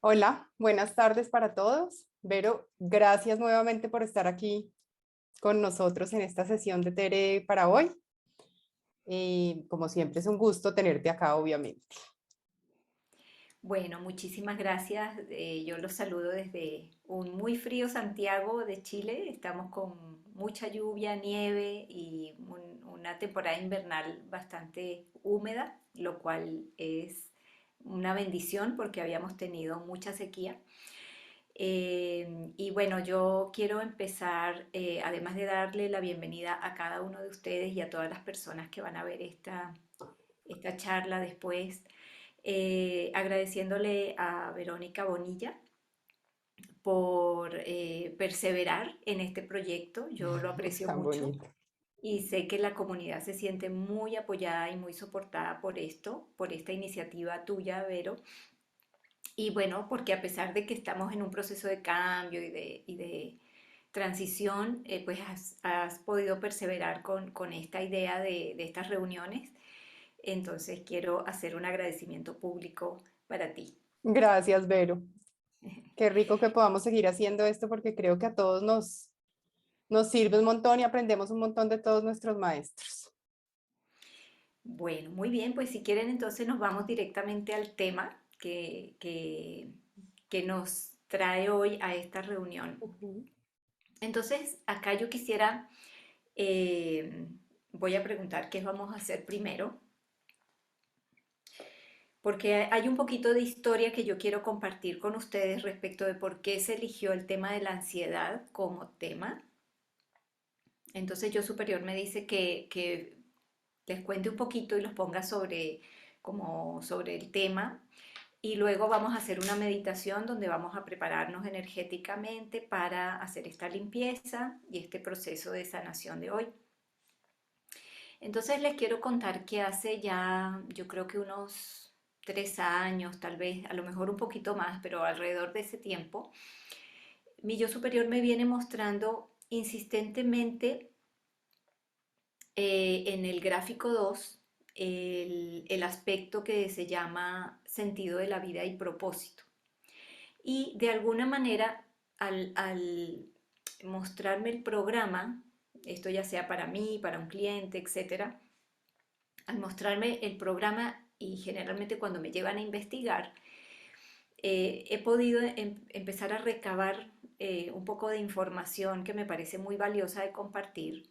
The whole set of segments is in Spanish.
Hola, buenas tardes para todos. Vero, gracias nuevamente por estar aquí con nosotros en esta sesión de Tere para hoy. Y como siempre es un gusto tenerte acá, obviamente. Bueno, muchísimas gracias. Yo los saludo desde un muy frío Santiago de Chile. Estamos con mucha lluvia, nieve y una temporada invernal bastante húmeda, lo cual es una bendición porque habíamos tenido mucha sequía. Y bueno, yo quiero empezar, además de darle la bienvenida a cada uno de ustedes y a todas las personas que van a ver esta charla después, agradeciéndole a Verónica Bonilla por perseverar en este proyecto. Yo lo aprecio Tan mucho bonito. y sé que la comunidad se siente muy apoyada y muy soportada por esto, por esta iniciativa tuya, Vero. Y bueno, porque a pesar de que estamos en un proceso de cambio y de transición, pues has podido perseverar con esta idea de estas reuniones. Entonces quiero hacer un agradecimiento público para ti. Gracias, Vero. Qué rico que podamos seguir haciendo esto porque creo que a todos nos sirve un montón y aprendemos un montón de todos nuestros maestros. Bueno, muy bien, pues si quieren entonces nos vamos directamente al tema que nos trae hoy a esta reunión. Ujú. Entonces, acá yo quisiera, eh, voy a preguntar qué vamos a hacer primero, porque hay un poquito de historia que yo quiero compartir con ustedes respecto de por qué se eligió el tema de la ansiedad como tema. Entonces yo superior me dice que les cuente un poquito y los ponga como sobre el tema. Y luego vamos a hacer una meditación donde vamos a prepararnos energéticamente para hacer esta limpieza y este proceso de sanación de hoy. Entonces les quiero contar que hace ya, yo creo que unos 3 años, tal vez, a lo mejor un poquito más, pero alrededor de ese tiempo, mi yo superior me viene mostrando insistentemente en el gráfico 2 el aspecto que se llama sentido de la vida y propósito. Y de alguna manera, al mostrarme el programa, esto ya sea para mí, para un cliente, etcétera, al mostrarme el programa y generalmente cuando me llevan a investigar, he podido empezar a recabar un poco de información que me parece muy valiosa de compartir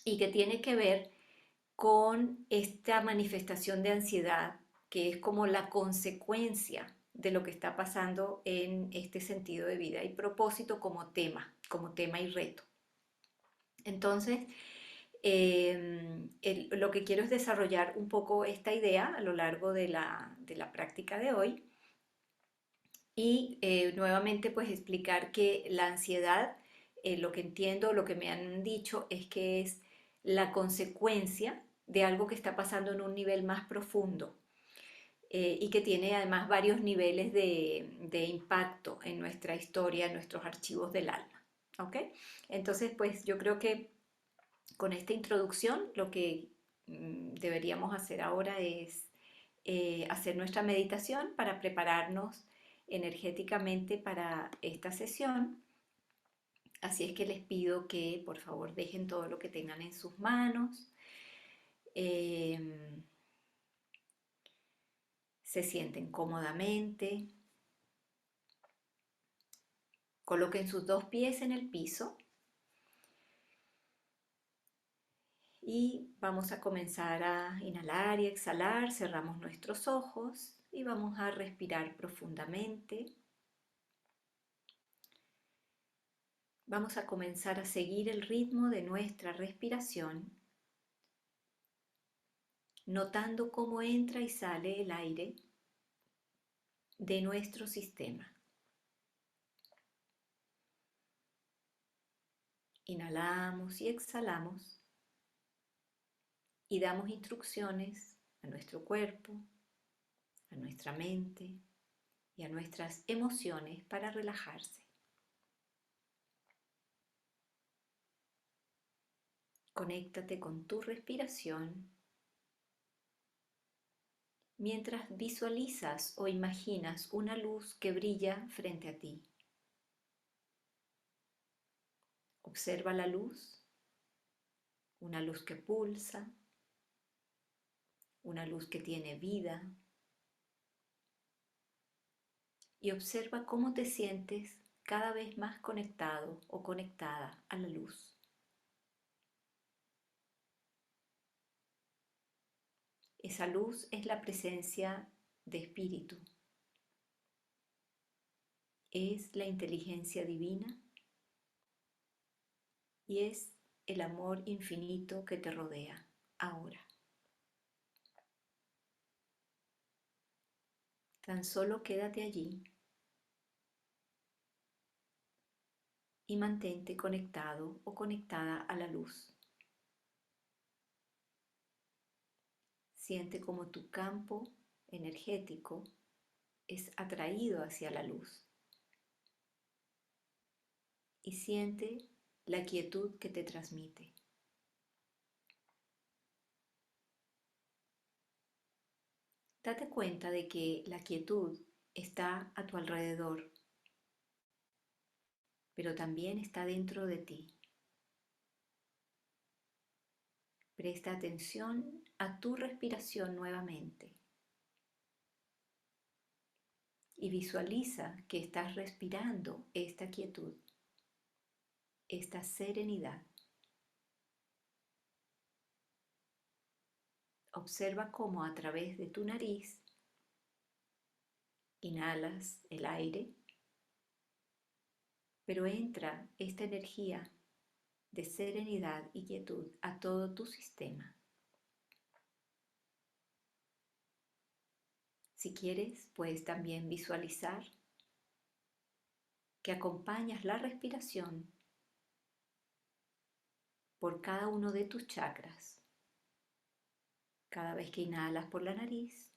y que tiene que ver con esta manifestación de ansiedad, que es como la consecuencia de lo que está pasando en este sentido de vida y propósito como tema y reto. Entonces, lo que quiero es desarrollar un poco esta idea a lo largo de la práctica de hoy y nuevamente pues explicar que la ansiedad, lo que entiendo, lo que me han dicho es que es la consecuencia de algo que está pasando en un nivel más profundo y que tiene además varios niveles de impacto en nuestra historia, en nuestros archivos del alma. ¿Ok? Entonces pues yo creo que con esta introducción lo que deberíamos hacer ahora es hacer nuestra meditación para prepararnos energéticamente para esta sesión. Así es que les pido que por favor dejen todo lo que tengan en sus manos, eh, se sienten cómodamente, coloquen sus dos pies en el piso y vamos a comenzar a inhalar y exhalar, cerramos nuestros ojos y vamos a respirar profundamente. Vamos a comenzar a seguir el ritmo de nuestra respiración, notando cómo entra y sale el aire de nuestro sistema. Inhalamos y exhalamos y damos instrucciones a nuestro cuerpo, a nuestra mente y a nuestras emociones para relajarse. Conéctate con tu respiración mientras visualizas o imaginas una luz que brilla frente a ti. Observa la luz, una luz que pulsa, una luz que tiene vida, y observa cómo te sientes cada vez más conectado o conectada a la luz. Esa luz es la presencia de espíritu, es la inteligencia divina y es el amor infinito que te rodea ahora. Tan solo quédate allí y mantente conectado o conectada a la luz. Siente como tu campo energético es atraído hacia la luz y siente la quietud que te transmite. Date cuenta de que la quietud está a tu alrededor, pero también está dentro de ti. Presta atención a tu respiración nuevamente y visualiza que estás respirando esta quietud, esta serenidad. Observa cómo a través de tu nariz inhalas el aire, pero entra esta energía de serenidad y quietud a todo tu sistema. Si quieres, puedes también visualizar que acompañas la respiración por cada uno de tus chakras. Cada vez que inhalas por la nariz,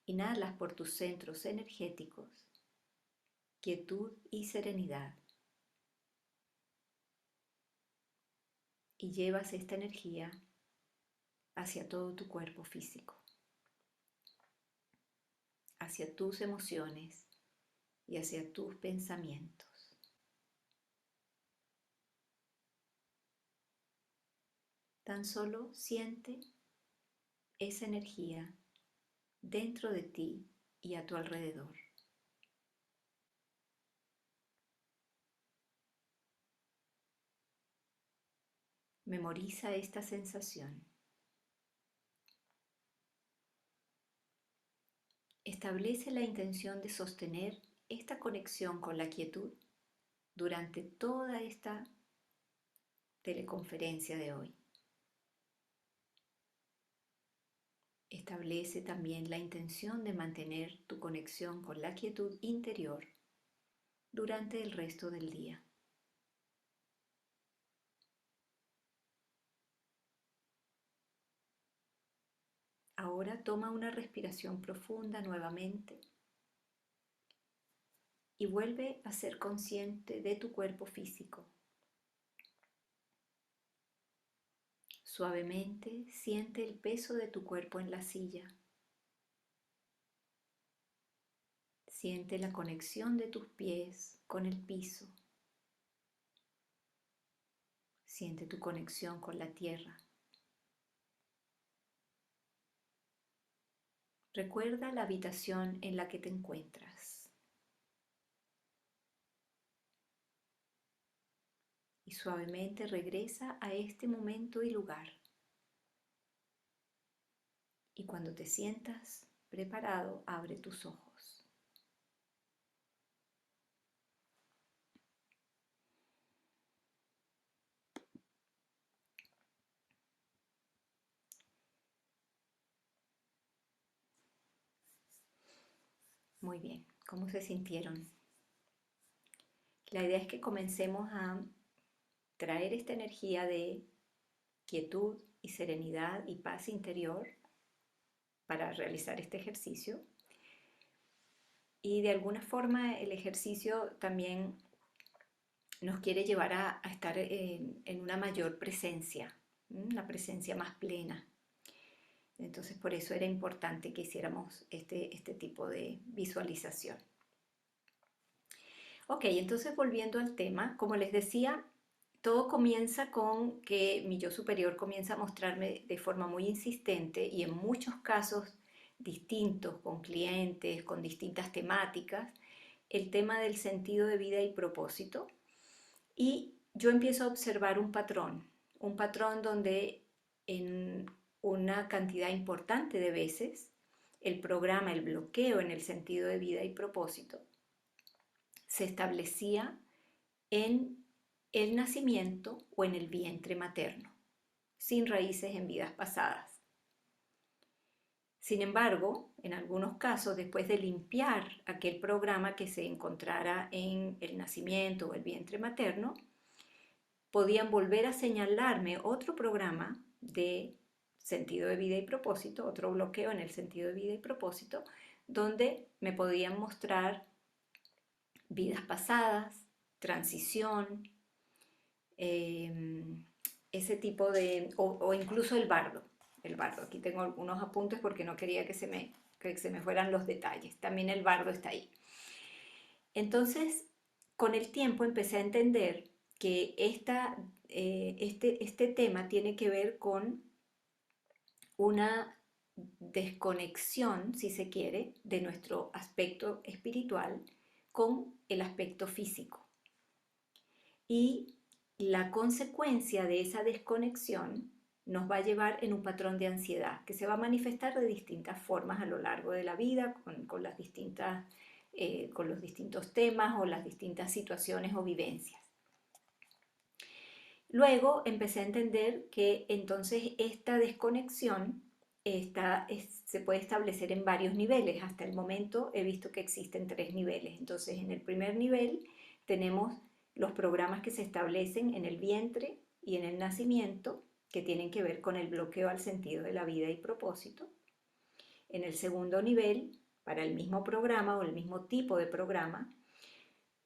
inhalas por tus centros energéticos, quietud y serenidad. Y llevas esta energía hacia todo tu cuerpo físico, hacia tus emociones y hacia tus pensamientos. Tan solo siente esa energía dentro de ti y a tu alrededor. Memoriza esta sensación. Establece la intención de sostener esta conexión con la quietud durante toda esta teleconferencia de hoy. Establece también la intención de mantener tu conexión con la quietud interior durante el resto del día. Ahora toma una respiración profunda nuevamente y vuelve a ser consciente de tu cuerpo físico. Suavemente siente el peso de tu cuerpo en la silla. Siente la conexión de tus pies con el piso. Siente tu conexión con la tierra. Recuerda la habitación en la que te encuentras. Y suavemente regresa a este momento y lugar. Y cuando te sientas preparado, abre tus ojos. Muy bien, ¿cómo se sintieron? La idea es que comencemos a traer esta energía de quietud y serenidad y paz interior para realizar este ejercicio. Y de alguna forma el ejercicio también nos quiere llevar a estar en una mayor presencia, una presencia más plena. Entonces por eso era importante que hiciéramos este tipo de visualización. Ok, entonces volviendo al tema, como les decía, todo comienza con que mi yo superior comienza a mostrarme de forma muy insistente y en muchos casos distintos, con clientes, con distintas temáticas, el tema del sentido de vida y propósito. Y yo empiezo a observar un patrón donde en una cantidad importante de veces el programa, el bloqueo en el sentido de vida y propósito se establecía en el nacimiento o en el vientre materno, sin raíces en vidas pasadas. Sin embargo, en algunos casos, después de limpiar aquel programa que se encontrara en el nacimiento o el vientre materno, podían volver a señalarme otro programa de sentido de vida y propósito, otro bloqueo en el sentido de vida y propósito, donde me podían mostrar vidas pasadas, transición, ese tipo de, o incluso el bardo. El bardo, aquí tengo algunos apuntes porque no quería que se me fueran los detalles. También el bardo está ahí. Entonces, con el tiempo empecé a entender que este tema tiene que ver con una desconexión, si se quiere, de nuestro aspecto espiritual con el aspecto físico. Y la consecuencia de esa desconexión nos va a llevar en un patrón de ansiedad que se va a manifestar de distintas formas a lo largo de la vida, con los distintos temas o las distintas situaciones o vivencias. Luego empecé a entender que entonces esta desconexión se puede establecer en varios niveles. Hasta el momento he visto que existen 3 niveles. Entonces, en el primer nivel tenemos los programas que se establecen en el vientre y en el nacimiento, que tienen que ver con el bloqueo al sentido de la vida y propósito. En el segundo nivel, para el mismo programa o el mismo tipo de programa,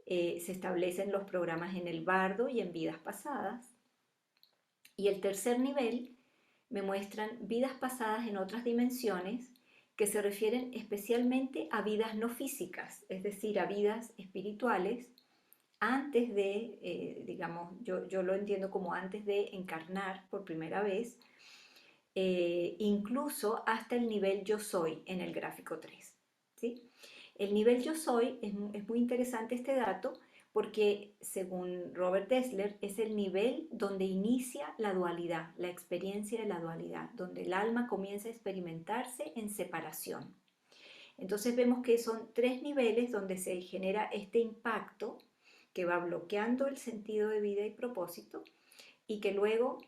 se establecen los programas en el bardo y en vidas pasadas. Y el tercer nivel me muestran vidas pasadas en otras dimensiones que se refieren especialmente a vidas no físicas, es decir, a vidas espirituales antes de, digamos, yo lo entiendo como antes de encarnar por primera vez, incluso hasta el nivel yo soy en el gráfico 3. ¿Sí? El nivel yo soy, es muy interesante este dato, porque según Robert Dessler es el nivel donde inicia la dualidad, la experiencia de la dualidad, donde el alma comienza a experimentarse en separación. Entonces vemos que son 3 niveles donde se genera este impacto que va bloqueando el sentido de vida y propósito y que luego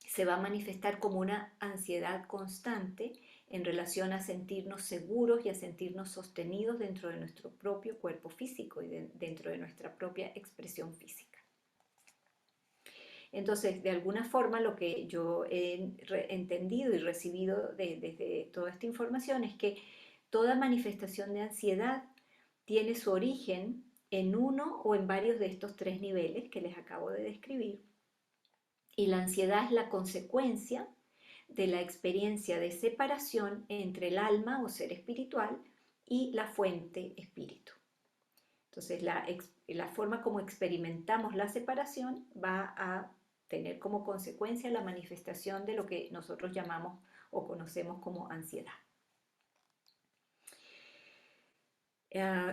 se va a manifestar como una ansiedad constante en relación a sentirnos seguros y a sentirnos sostenidos dentro de nuestro propio cuerpo físico y dentro de nuestra propia expresión física. Entonces, de alguna forma, lo que yo he entendido y recibido desde toda esta información es que toda manifestación de ansiedad tiene su origen en uno o en varios de estos 3 niveles que les acabo de describir. Y la ansiedad es la consecuencia de la experiencia de separación entre el alma o ser espiritual y la fuente espíritu. Entonces, la forma como experimentamos la separación va a tener como consecuencia la manifestación de lo que nosotros llamamos o conocemos como ansiedad.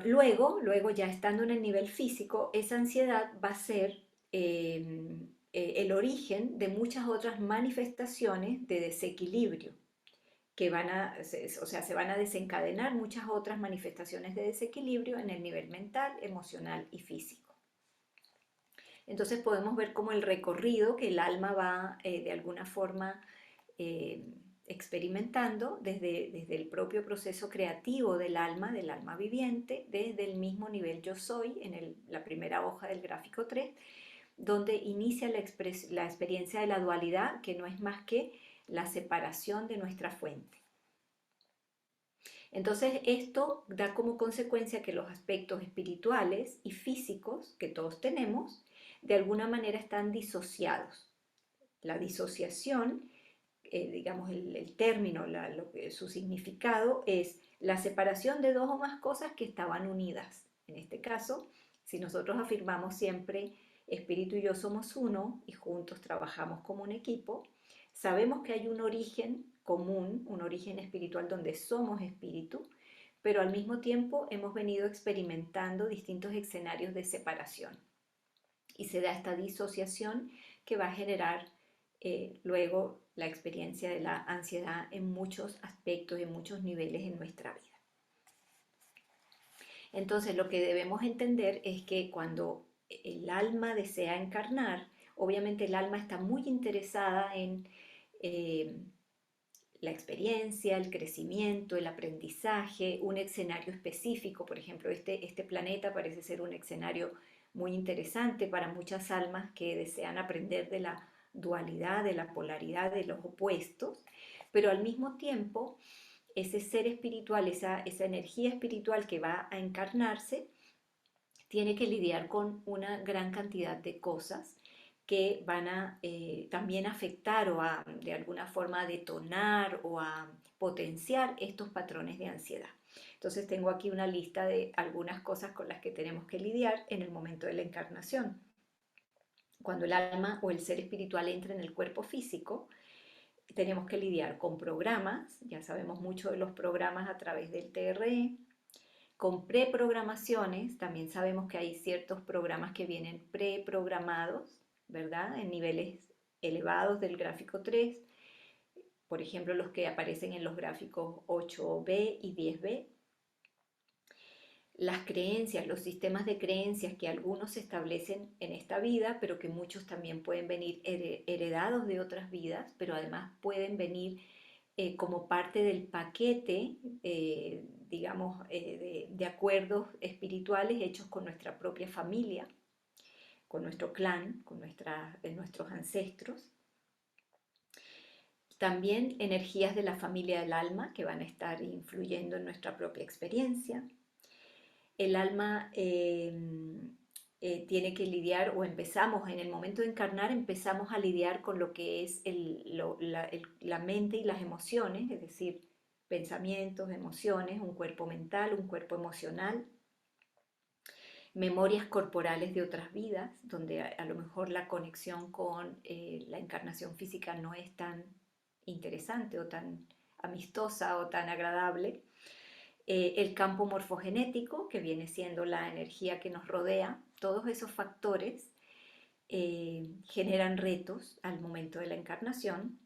Luego, ya estando en el nivel físico, esa ansiedad va a ser el origen de muchas otras manifestaciones de desequilibrio, que se van a desencadenar muchas otras manifestaciones de desequilibrio en el nivel mental, emocional y físico. Entonces podemos ver cómo el recorrido que el alma va de alguna forma experimentando desde el propio proceso creativo del alma viviente, desde el mismo nivel yo soy, en la primera hoja del gráfico 3, donde inicia la experiencia de la dualidad, que no es más que la separación de nuestra fuente. Entonces esto da como consecuencia que los aspectos espirituales y físicos que todos tenemos, de alguna manera están disociados. La disociación digamos, el término, su significado es la separación de dos o más cosas que estaban unidas. En este caso, si nosotros afirmamos siempre, espíritu y yo somos uno y juntos trabajamos como un equipo, sabemos que hay un origen común, un origen espiritual donde somos espíritu, pero al mismo tiempo hemos venido experimentando distintos escenarios de separación y se da esta disociación que va a generar luego la experiencia de la ansiedad en muchos aspectos, en muchos niveles en nuestra vida. Entonces lo que debemos entender es que cuando el alma desea encarnar, obviamente el alma está muy interesada en eh, la experiencia, el crecimiento, el aprendizaje, un escenario específico. Por ejemplo, este planeta parece ser un escenario muy interesante para muchas almas que desean aprender de la dualidad, de la polaridad, de los opuestos, pero al mismo tiempo ese ser espiritual, esa energía espiritual que va a encarnarse, tiene que lidiar con una gran cantidad de cosas que van a también afectar o a de alguna forma detonar o a potenciar estos patrones de ansiedad. Entonces tengo aquí una lista de algunas cosas con las que tenemos que lidiar en el momento de la encarnación. Cuando el alma o el ser espiritual entra en el cuerpo físico, tenemos que lidiar con programas, ya sabemos mucho de los programas a través del TRE, con preprogramaciones, también sabemos que hay ciertos programas que vienen preprogramados, ¿verdad? En niveles elevados del gráfico 3, por ejemplo, los que aparecen en los gráficos 8B y 10B. Las creencias, los sistemas de creencias que algunos se establecen en esta vida, pero que muchos también pueden venir heredados de otras vidas, pero además pueden venir como parte del paquete, digamos, de acuerdos espirituales hechos con nuestra propia familia, con nuestro clan, con nuestros ancestros. También energías de la familia del alma que van a estar influyendo en nuestra propia experiencia. El alma tiene que lidiar, o empezamos, en el momento de encarnar, empezamos a lidiar con lo que es la mente y las emociones, es decir, pensamientos, emociones, un cuerpo mental, un cuerpo emocional, memorias corporales de otras vidas, donde a lo mejor la conexión con la encarnación física no es tan interesante o tan amistosa o tan agradable. El campo morfogenético, que viene siendo la energía que nos rodea, todos esos factores generan retos al momento de la encarnación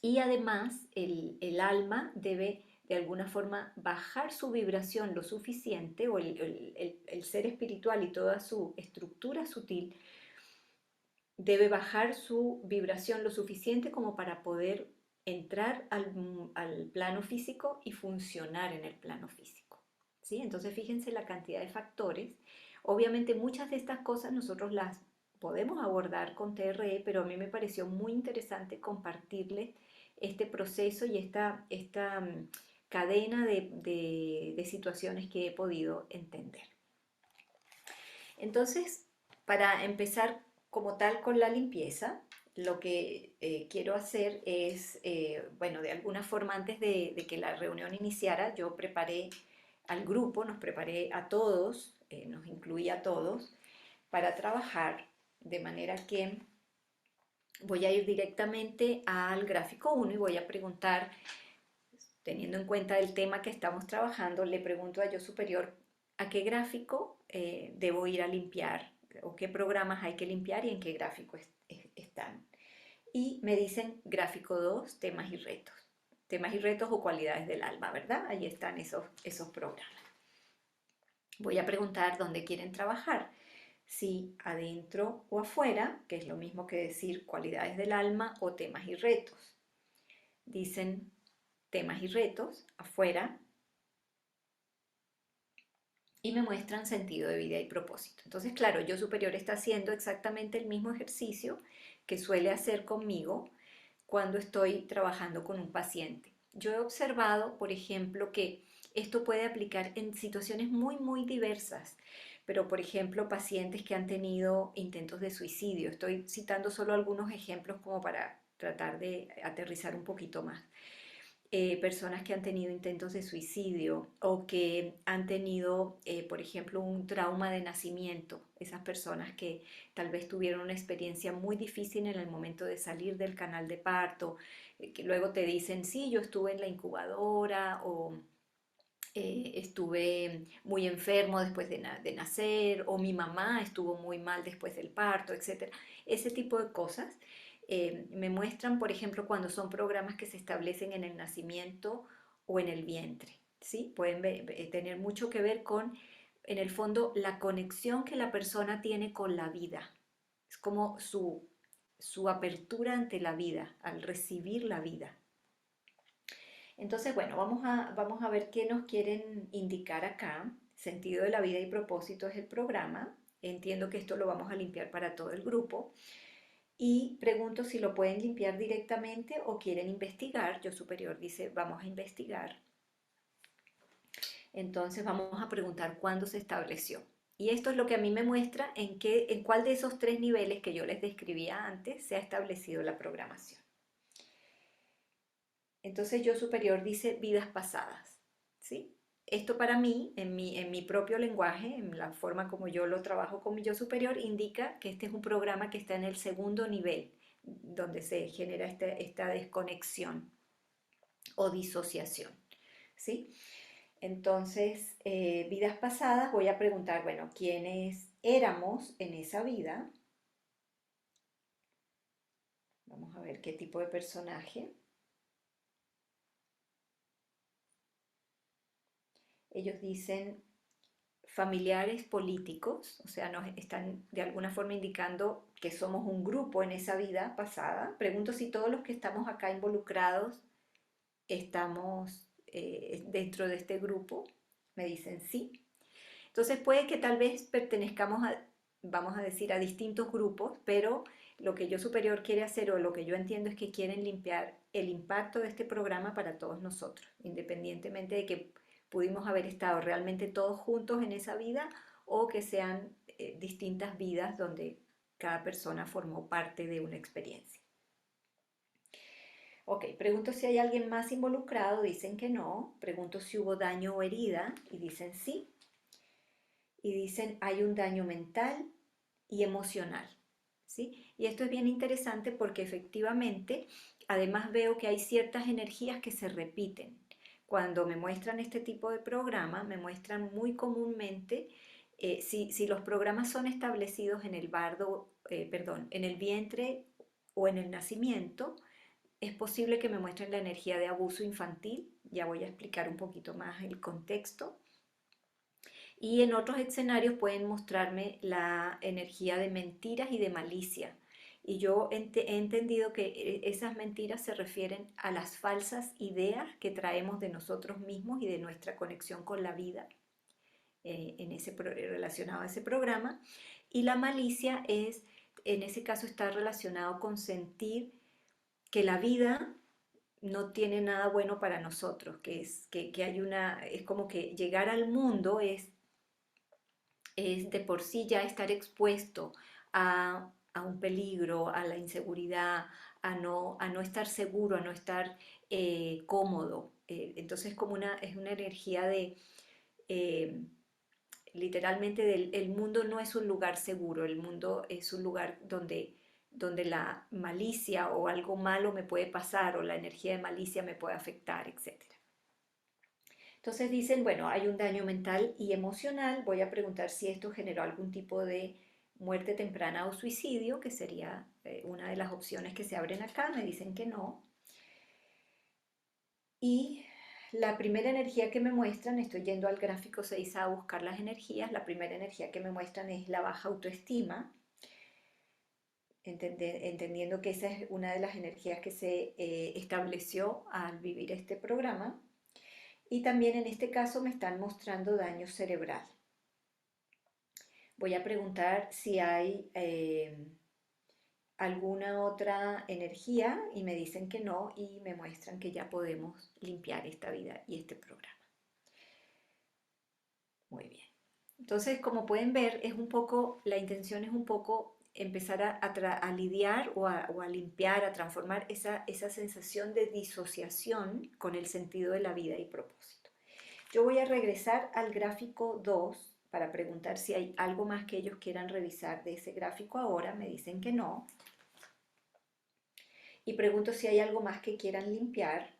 y además el alma debe de alguna forma bajar su vibración lo suficiente, o el ser espiritual y toda su estructura sutil debe bajar su vibración lo suficiente como para poder entrar al plano físico y funcionar en el plano físico. ¿Sí? Entonces fíjense la cantidad de factores. Obviamente muchas de estas cosas nosotros las podemos abordar con TRE, pero a mí me pareció muy interesante compartirles este proceso y esta cadena de situaciones que he podido entender. Entonces, para empezar como tal con la limpieza, lo que quiero hacer es, bueno, de alguna forma antes de que la reunión iniciara, yo preparé al grupo, nos preparé a todos, nos incluí a todos, para trabajar de manera que voy a ir directamente al gráfico 1 y voy a preguntar, teniendo en cuenta el tema que estamos trabajando, le pregunto a yo superior a qué gráfico debo ir a limpiar o qué programas hay que limpiar y en qué gráfico están. Y me dicen gráfico 2, temas y retos. Temas y retos o cualidades del alma, ¿verdad? Ahí están esos programas. Voy a preguntar dónde quieren trabajar. Si adentro o afuera, que es lo mismo que decir cualidades del alma o temas y retos. Dicen temas y retos afuera y me muestran sentido de vida y propósito. Entonces, claro, yo superior está haciendo exactamente el mismo ejercicio que suele hacer conmigo cuando estoy trabajando con un paciente. Yo he observado, por ejemplo, que esto puede aplicar en situaciones muy diversas, pero por ejemplo, pacientes que han tenido intentos de suicidio. Estoy citando solo algunos ejemplos como para tratar de aterrizar un poquito más. Personas que han tenido intentos de suicidio o que han tenido, por ejemplo, un trauma de nacimiento, esas personas que tal vez tuvieron una experiencia muy difícil en el momento de salir del canal de parto, que luego te dicen, sí, yo estuve en la incubadora o estuve muy enfermo después de nacer, o mi mamá estuvo muy mal después del parto, etcétera. Ese tipo de cosas me muestran, por ejemplo, cuando son programas que se establecen en el nacimiento o en el vientre, ¿sí? Pueden tener mucho que ver con, en el fondo, la conexión que la persona tiene con la vida. Es como su apertura ante la vida, al recibir la vida. Entonces, bueno, vamos a ver qué nos quieren indicar acá. Sentido de la vida y propósito es el programa. Entiendo que esto lo vamos a limpiar para todo el grupo. Y pregunto si lo pueden limpiar directamente o quieren investigar. Yo superior dice, vamos a investigar. Entonces vamos a preguntar cuándo se estableció. Y esto es lo que a mí me muestra en cuál de esos tres niveles que yo les describía antes se ha establecido la programación. Entonces yo superior dice vidas pasadas, ¿sí? Esto para mí, en mi propio lenguaje, en la forma como yo lo trabajo con mi yo superior, indica que este es un programa que está en el segundo nivel, donde se genera esta desconexión o disociación, ¿sí? Entonces, vidas pasadas, voy a preguntar, bueno, ¿quiénes éramos en esa vida? Vamos a ver qué tipo de personaje. Ellos dicen familiares políticos, o sea, nos están de alguna forma indicando que somos un grupo en esa vida pasada. Pregunto si todos los que estamos acá involucrados estamos dentro de este grupo. Me dicen sí. Entonces puede que tal vez pertenezcamos a, vamos a decir, a distintos grupos, pero lo que yo superior quiere hacer o lo que yo entiendo es que quieren limpiar el impacto de este programa para todos nosotros, independientemente de que pudimos haber estado realmente todos juntos en esa vida o que sean distintas vidas donde cada persona formó parte de una experiencia. Ok, pregunto si hay alguien más involucrado, dicen que no. Pregunto si hubo daño o herida y dicen sí. Y dicen hay un daño mental y emocional, ¿sí? Y esto es bien interesante porque efectivamente, además veo que hay ciertas energías que se repiten. Cuando me muestran este tipo de programa, me muestran muy comúnmente, si los programas son establecidos en el bardo, perdón, en el vientre o en el nacimiento, es posible que me muestren la energía de abuso infantil. Ya voy a explicar un poquito más el contexto. Y en otros escenarios pueden mostrarme la energía de mentiras y de malicia. Y yo he entendido que esas mentiras se refieren a las falsas ideas que traemos de nosotros mismos y de nuestra conexión con la vida relacionado a ese programa. Y la malicia es, en ese caso, está relacionado con sentir que la vida no tiene nada bueno para nosotros, que hay una, es como que llegar al mundo es de por sí ya estar expuesto a un peligro, a la inseguridad, a no estar seguro, a no estar cómodo. Entonces es una energía de, eh, literalmente, el mundo no es un lugar seguro, el mundo es un lugar donde la malicia o algo malo me puede pasar o la energía de malicia me puede afectar, etc. Entonces dicen, bueno, hay un daño mental y emocional. Voy a preguntar si esto generó algún tipo de muerte temprana o suicidio, que sería una de las opciones que se abren acá. Me dicen que no. Y la primera energía que me muestran, estoy yendo al gráfico 6A a buscar las energías, la primera energía que me muestran es la baja autoestima, entendiendo que esa es una de las energías que se estableció al vivir este programa. Y también en este caso me están mostrando daño cerebral. Voy a preguntar si hay alguna otra energía y me dicen que no y me muestran que ya podemos limpiar esta vida y este programa. Muy bien. Entonces, como pueden ver, es un poco, la intención es un poco empezar a lidiar o a limpiar, a transformar esa sensación de disociación con el sentido de la vida y propósito. Yo voy a regresar al gráfico 2 para preguntar si hay algo más que ellos quieran revisar de ese gráfico ahora. Me dicen que no. Y pregunto si hay algo más que quieran limpiar.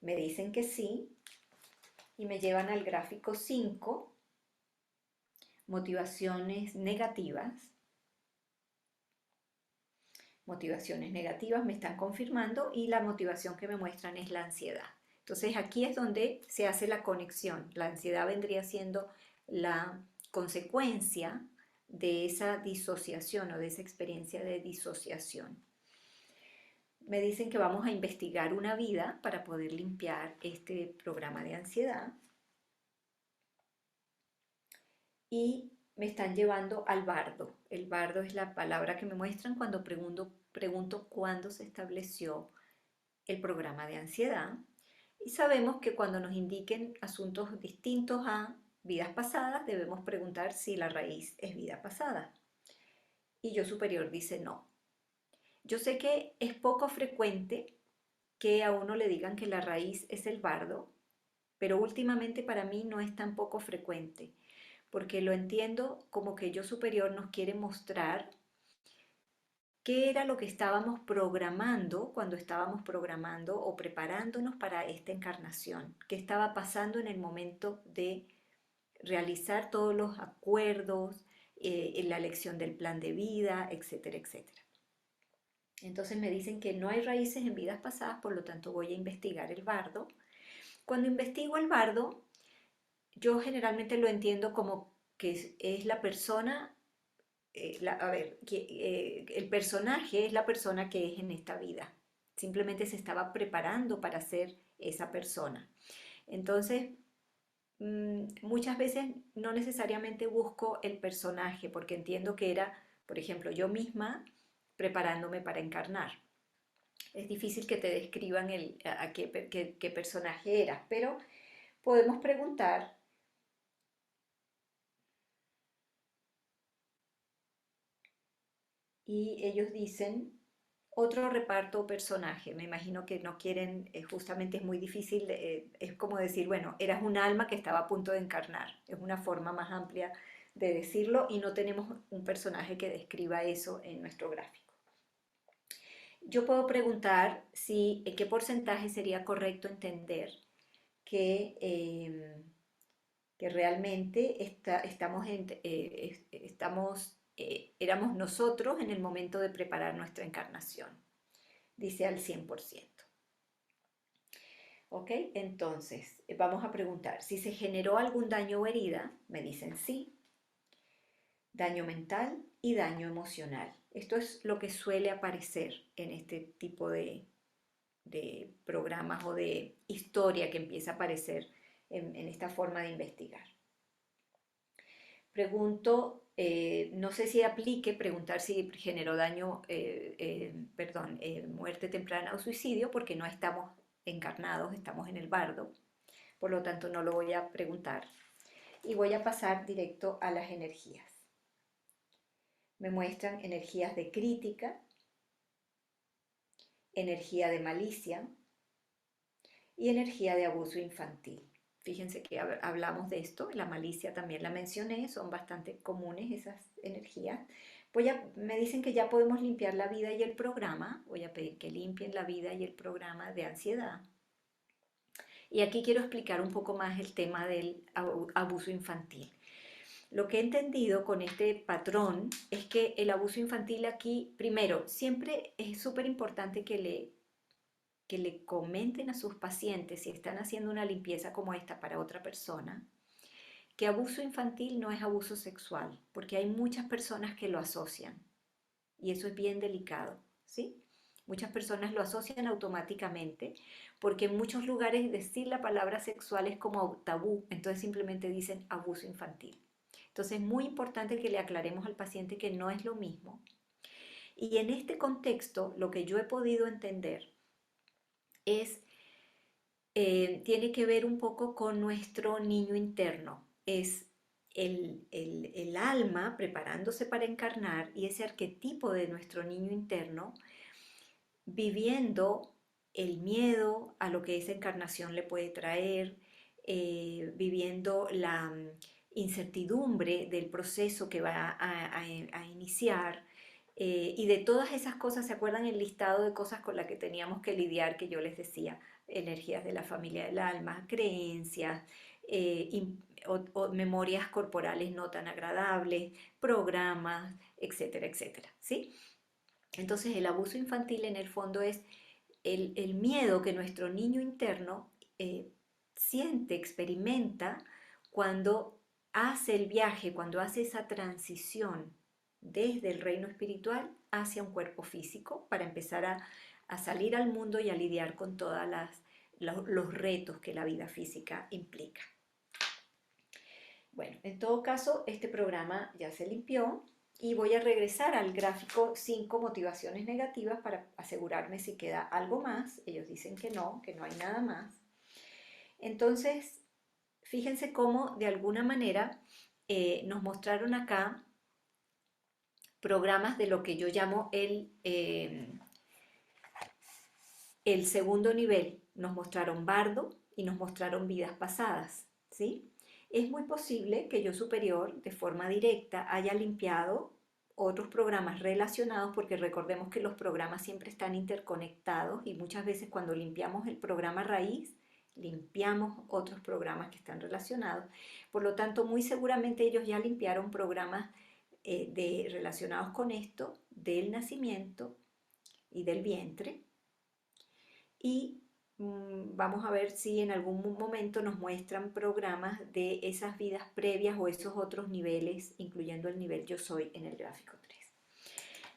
Me dicen que sí. Y me llevan al gráfico 5, motivaciones negativas. Motivaciones negativas me están confirmando y la motivación que me muestran es la ansiedad. Entonces aquí es donde se hace la conexión. La ansiedad vendría siendo la consecuencia de esa disociación o de esa experiencia de disociación. Me dicen que vamos a investigar una vida para poder limpiar este programa de ansiedad y me están llevando al bardo. El bardo es la palabra que me muestran cuando pregunto cuándo se estableció el programa de ansiedad. Y sabemos que cuando nos indiquen asuntos distintos a vidas pasadas, debemos preguntar si la raíz es vida pasada. Y yo superior dice no. Yo sé que es poco frecuente que a uno le digan que la raíz es el bardo, pero últimamente para mí no es tan poco frecuente, porque lo entiendo como que yo superior nos quiere mostrar qué era lo que estábamos programando cuando estábamos programando o preparándonos para esta encarnación, qué estaba pasando en el momento de realizar todos los acuerdos, en la elección del plan de vida, etcétera, etcétera. Entonces me dicen que no hay raíces en vidas pasadas, por lo tanto voy a investigar el bardo. Cuando investigo el bardo, yo generalmente lo entiendo como que es la persona, el personaje es la persona que es en esta vida. Simplemente se estaba preparando para ser esa persona. Entonces, muchas veces no necesariamente busco el personaje porque entiendo que era, por ejemplo, yo misma preparándome para encarnar. Es difícil que te describan qué personaje eras, pero podemos preguntar. Y ellos dicen otro reparto o personaje. Me imagino que no quieren, justamente es muy difícil, es como decir, bueno, eras un alma que estaba a punto de encarnar. Es una forma más amplia de decirlo y no tenemos un personaje que describa eso en nuestro gráfico. Yo puedo preguntar si en qué porcentaje sería correcto entender que, que realmente éramos nosotros en el momento de preparar nuestra encarnación. Dice al 100%. ¿Ok? Entonces, vamos a preguntar, si se generó algún daño o herida, me dicen sí, daño mental y daño emocional. Esto es lo que suele aparecer en este tipo de programas o de historia que empieza a aparecer en esta forma de investigar. Pregunto, no sé si aplique preguntar si generó daño, muerte temprana o suicidio, porque no estamos encarnados, estamos en el bardo, por lo tanto no lo voy a preguntar. Y voy a pasar directo a las energías. Me muestran energías de crítica, energía de malicia y energía de abuso infantil. Fíjense que hablamos de esto, la malicia también la mencioné, son bastante comunes esas energías. Me dicen que ya podemos limpiar la vida y el programa, voy a pedir que limpien la vida y el programa de ansiedad. Y aquí quiero explicar un poco más el tema del abuso infantil. Lo que he entendido con este patrón es que el abuso infantil aquí, primero, siempre es súper importante que le comenten a sus pacientes si están haciendo una limpieza como esta para otra persona, que abuso infantil no es abuso sexual, porque hay muchas personas que lo asocian y eso es bien delicado, ¿sí? Muchas personas lo asocian automáticamente porque en muchos lugares decir la palabra sexual es como tabú, entonces simplemente dicen abuso infantil. Entonces es muy importante que le aclaremos al paciente que no es lo mismo. Y en este contexto, lo que yo he podido entender es, tiene que ver un poco con nuestro niño interno. Es el alma preparándose para encarnar y ese arquetipo de nuestro niño interno viviendo el miedo a lo que esa encarnación le puede traer, viviendo la incertidumbre del proceso que va a iniciar. Y de todas esas cosas, ¿se acuerdan el listado de cosas con las que teníamos que lidiar que yo les decía? Energías de la familia del alma, creencias, o memorias corporales no tan agradables, programas, etcétera, etcétera, ¿sí? Entonces el abuso infantil en el fondo es el miedo que nuestro niño interno siente, experimenta cuando hace el viaje, cuando hace esa transición desde el reino espiritual hacia un cuerpo físico para empezar a salir al mundo y a lidiar con todos los retos que la vida física implica. Bueno, en todo caso, este programa ya se limpió y voy a regresar al gráfico 5 motivaciones negativas para asegurarme si queda algo más. Ellos dicen que no hay nada más. Entonces, fíjense cómo de alguna manera nos mostraron acá programas de lo que yo llamo el segundo nivel. Nos mostraron bardo y nos mostraron vidas pasadas, ¿sí? Es muy posible que yo superior, de forma directa, haya limpiado otros programas relacionados, porque recordemos que los programas siempre están interconectados y muchas veces cuando limpiamos el programa raíz, limpiamos otros programas que están relacionados. Por lo tanto, muy seguramente ellos ya limpiaron programas relacionados con esto del nacimiento y del vientre y vamos a ver si en algún momento nos muestran programas de esas vidas previas o esos otros niveles, incluyendo el nivel yo soy en el gráfico 3.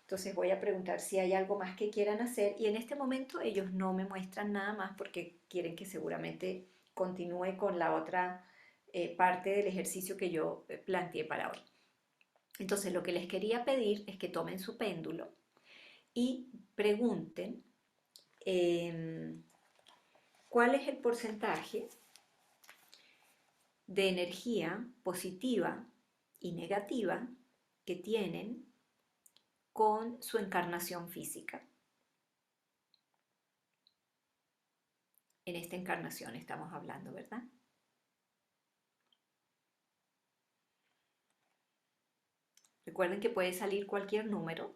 Entonces voy a preguntar si hay algo más que quieran hacer y en este momento ellos no me muestran nada más porque quieren que seguramente continúe con la otra parte del ejercicio que yo planteé para hoy. Entonces lo que les quería pedir es que tomen su péndulo y pregunten cuál es el porcentaje de energía positiva y negativa que tienen con su encarnación física. En esta encarnación estamos hablando, ¿verdad? Recuerden que puede salir cualquier número,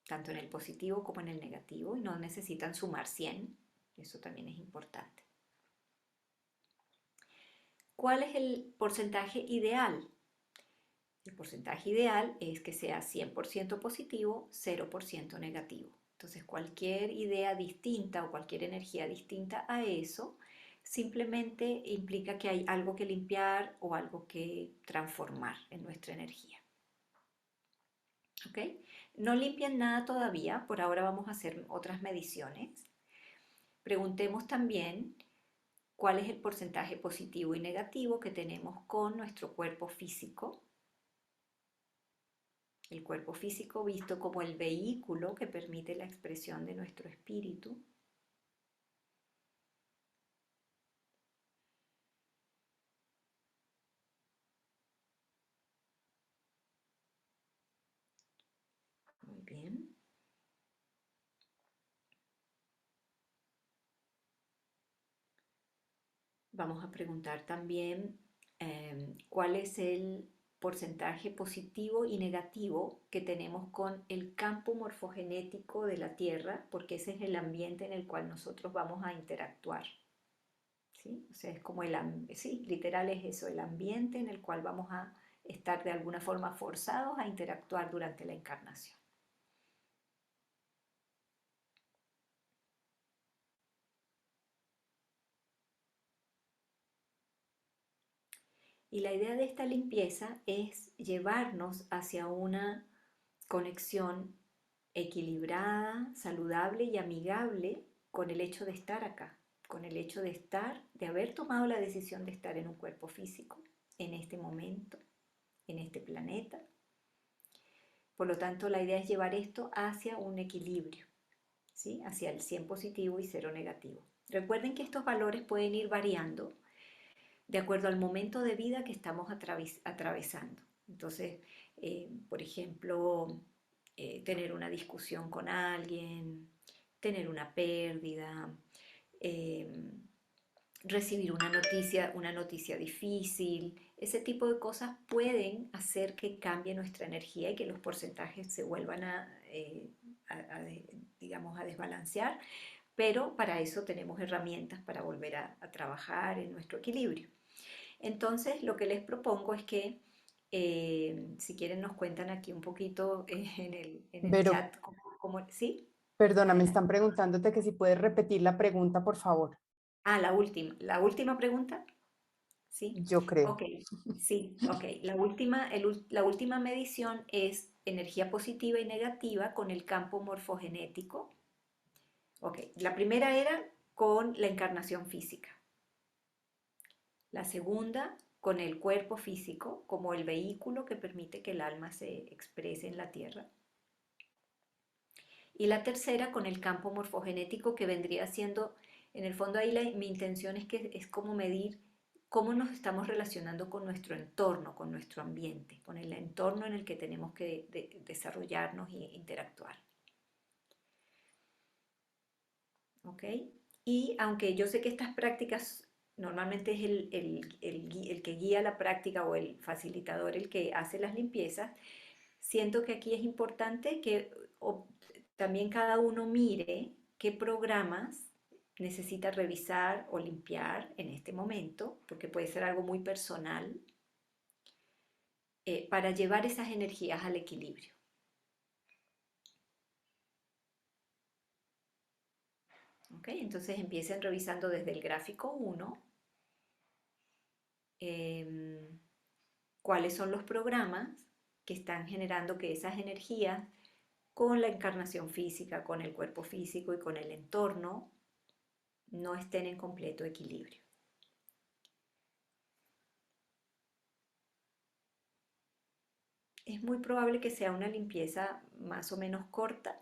tanto en el positivo como en el negativo, y no necesitan sumar 100. Eso también es importante. ¿Cuál es el porcentaje ideal? El porcentaje ideal es que sea 100% positivo, 0% negativo. Entonces, cualquier idea distinta o cualquier energía distinta a eso simplemente implica que hay algo que limpiar o algo que transformar en nuestra energía. ¿Ok? No limpian nada todavía, por ahora vamos a hacer otras mediciones. Preguntemos también cuál es el porcentaje positivo y negativo que tenemos con nuestro cuerpo físico. El cuerpo físico visto como el vehículo que permite la expresión de nuestro espíritu. Muy bien. Vamos a preguntar también cuál es el porcentaje positivo y negativo que tenemos con el campo morfogenético de la Tierra, porque ese es el ambiente en el cual nosotros vamos a interactuar. ¿Sí? O sea, es como sí, literal es eso, el ambiente en el cual vamos a estar de alguna forma forzados a interactuar durante la encarnación. Y la idea de esta limpieza es llevarnos hacia una conexión equilibrada, saludable y amigable con el hecho de estar acá, con el hecho de estar, de haber tomado la decisión de estar en un cuerpo físico, en este momento, en este planeta. Por lo tanto, la idea es llevar esto hacia un equilibrio, ¿sí? Hacia el 100 positivo y 0 negativo. Recuerden que estos valores pueden ir variando de acuerdo al momento de vida que estamos atravesando. Entonces, por ejemplo, tener una discusión con alguien, tener una pérdida, eh, recibir una noticia difícil, ese tipo de cosas pueden hacer que cambie nuestra energía y que los porcentajes se vuelvan digamos, a desbalancear, pero para eso tenemos herramientas para volver a trabajar en nuestro equilibrio. Entonces, lo que les propongo es que, si quieren, nos cuentan aquí un poquito en el Vero, chat, ¿sí? perdona, me Adelante. están preguntándote que si puedes repetir la pregunta, por favor. Ah, la última pregunta. Sí, Yo creo. ok, sí, ok. La última medición es energía positiva y negativa con el campo morfogenético. Ok, la primera era con la encarnación física. La segunda con el cuerpo físico como el vehículo que permite que el alma se exprese en la tierra. Y la tercera con el campo morfogenético que vendría siendo, en el fondo ahí mi intención es que es como medir cómo nos estamos relacionando con nuestro entorno, con nuestro ambiente, con el entorno en el que tenemos que desarrollarnos e interactuar. ¿Ok? Y aunque yo sé que estas prácticas normalmente es el que guía la práctica o el facilitador el que hace las limpiezas, siento que aquí es importante que también cada uno mire qué programas necesita revisar o limpiar en este momento, porque puede ser algo muy personal, para llevar esas energías al equilibrio. ¿Ok? Entonces empiecen revisando desde el gráfico 1 cuáles son los programas que están generando que esas energías con la encarnación física, con el cuerpo físico y con el entorno no estén en completo equilibrio. Es muy probable que sea una limpieza más o menos corta,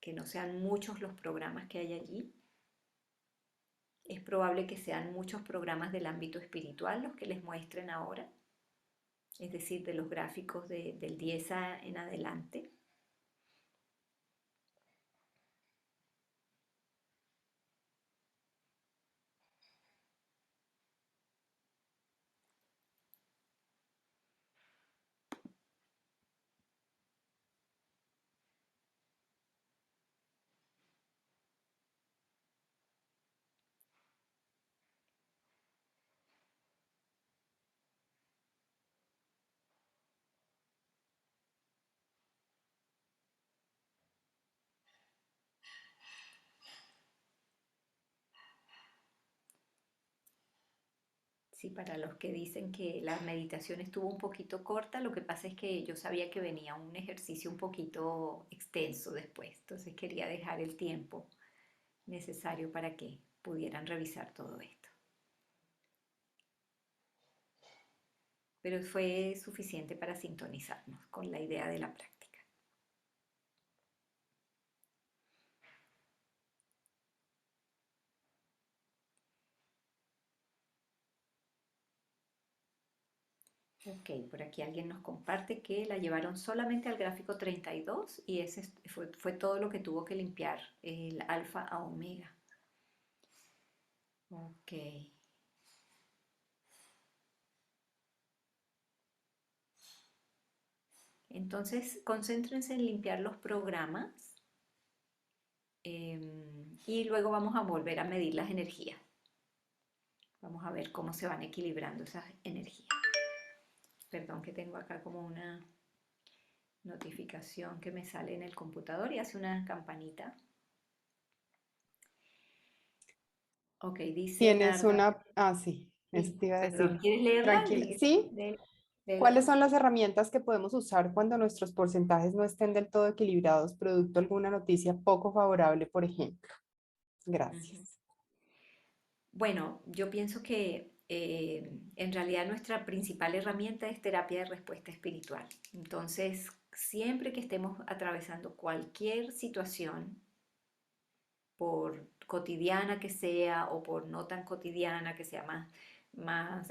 que no sean muchos los programas que hay allí. Es probable que sean muchos programas del ámbito espiritual los que les muestren ahora, es decir, de los gráficos del 10 en adelante. Sí, para los que dicen que la meditación estuvo un poquito corta, lo que pasa es que yo sabía que venía un ejercicio un poquito extenso después, entonces quería dejar el tiempo necesario para que pudieran revisar todo esto. Pero fue suficiente para sintonizarnos con la idea de la práctica. Ok, por aquí alguien nos comparte que la llevaron solamente al gráfico 32 y ese fue todo lo que tuvo que limpiar, el alfa a omega. Ok. Entonces, concéntrense en limpiar los programas, y luego vamos a volver a medir las energías. Vamos a ver cómo se van equilibrando esas energías. Perdón que tengo acá como una notificación que me sale en el computador y hace una campanita. Ok, dice Tienes Narda. una, ah, sí, eso Sí, te iba a perdón, decir. ¿quieres leerla? Tranquila. Sí, ¿cuáles son las herramientas que podemos usar cuando nuestros porcentajes no estén del todo equilibrados, producto de alguna noticia poco favorable, por ejemplo? Ujú. Gracias. Bueno, yo pienso que en realidad nuestra principal herramienta es terapia de respuesta espiritual. Entonces, siempre que estemos atravesando cualquier situación por cotidiana que sea o por no tan cotidiana que sea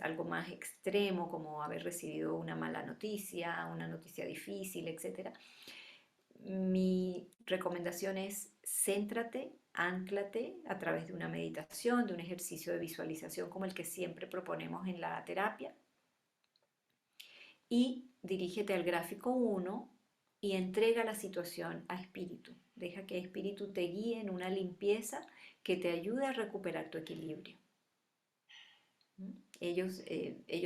algo más extremo, como haber recibido una mala noticia, una noticia difícil, etcétera. Mi recomendación es céntrate, ánclate a través de una meditación, de un ejercicio de visualización como el que siempre proponemos en la terapia, y dirígete al gráfico 1 y entrega la situación a espíritu. Deja que espíritu te guíe en una limpieza que te ayude a recuperar tu equilibrio. Ellos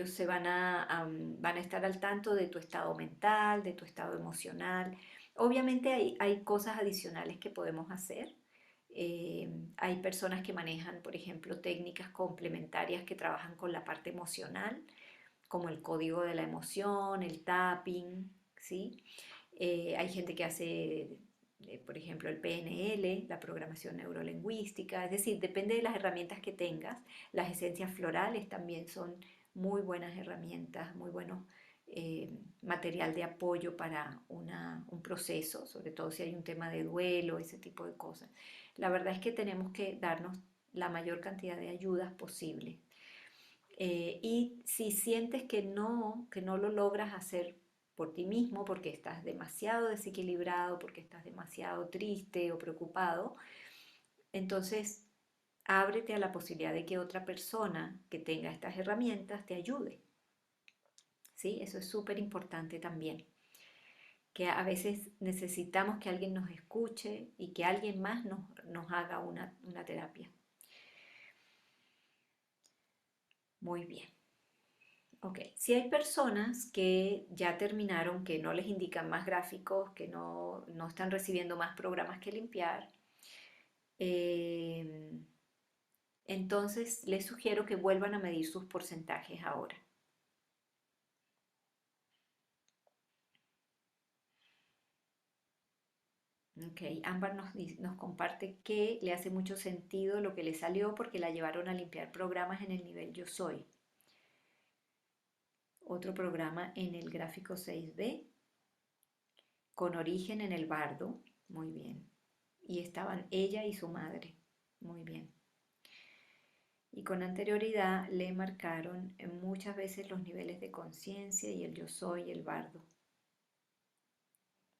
se van a estar al tanto de tu estado mental, de tu estado emocional. Obviamente hay cosas adicionales que podemos hacer. Hay personas que manejan, por ejemplo, técnicas complementarias que trabajan con la parte emocional, como el código de la emoción, el tapping, ¿sí? Hay gente que hace, por ejemplo, el PNL, la programación neurolingüística, es decir, depende de las herramientas que tengas. Las esencias florales también son muy buenas herramientas, muy buenos material de apoyo para un proceso, sobre todo si hay un tema de duelo, ese tipo de cosas. La verdad es que tenemos que darnos la mayor cantidad de ayudas posible. Y si sientes que no lo logras hacer por ti mismo, porque estás demasiado desequilibrado, porque estás demasiado triste o preocupado, entonces ábrete a la posibilidad de que otra persona que tenga estas herramientas te ayude. ¿Sí? Eso es súper importante también, que a veces necesitamos que alguien nos escuche y que alguien más nos haga una terapia. Muy bien. Ok, si hay personas que ya terminaron, que no les indican más gráficos, que no están recibiendo más programas que limpiar, eh, entonces les sugiero que vuelvan a medir sus porcentajes ahora. Ok, Ámbar nos comparte que le hace mucho sentido lo que le salió porque la llevaron a limpiar programas en el nivel Yo Soy. Otro programa en el gráfico 6B, con origen en el bardo, muy bien. Y estaban ella y su madre, muy bien. Y con anterioridad le marcaron muchas veces los niveles de conciencia y el yo soy y el bardo.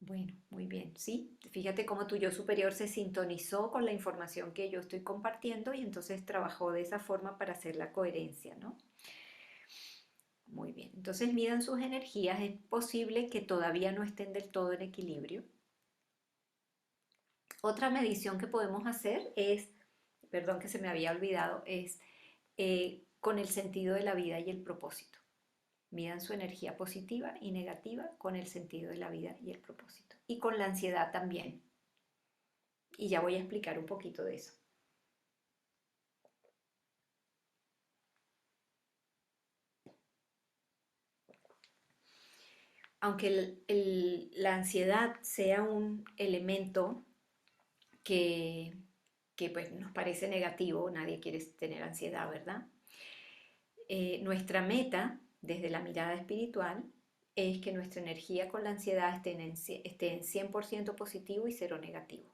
Bueno, muy bien, sí. Fíjate cómo tu yo superior se sintonizó con la información que yo estoy compartiendo y entonces trabajó de esa forma para hacer la coherencia, ¿no? Muy bien, entonces midan sus energías. Es posible que todavía no estén del todo en equilibrio. Otra medición que podemos hacer es, perdón que se me había olvidado, es con el sentido de la vida y el propósito. Midan su energía positiva y negativa con el sentido de la vida y el propósito. Y con la ansiedad también. Y ya voy a explicar un poquito de eso. Aunque la ansiedad sea un elemento que, que pues nos parece negativo, nadie quiere tener ansiedad, ¿verdad? Nuestra meta, desde la mirada espiritual, es que nuestra energía con la ansiedad esté en 100% positivo y cero negativo.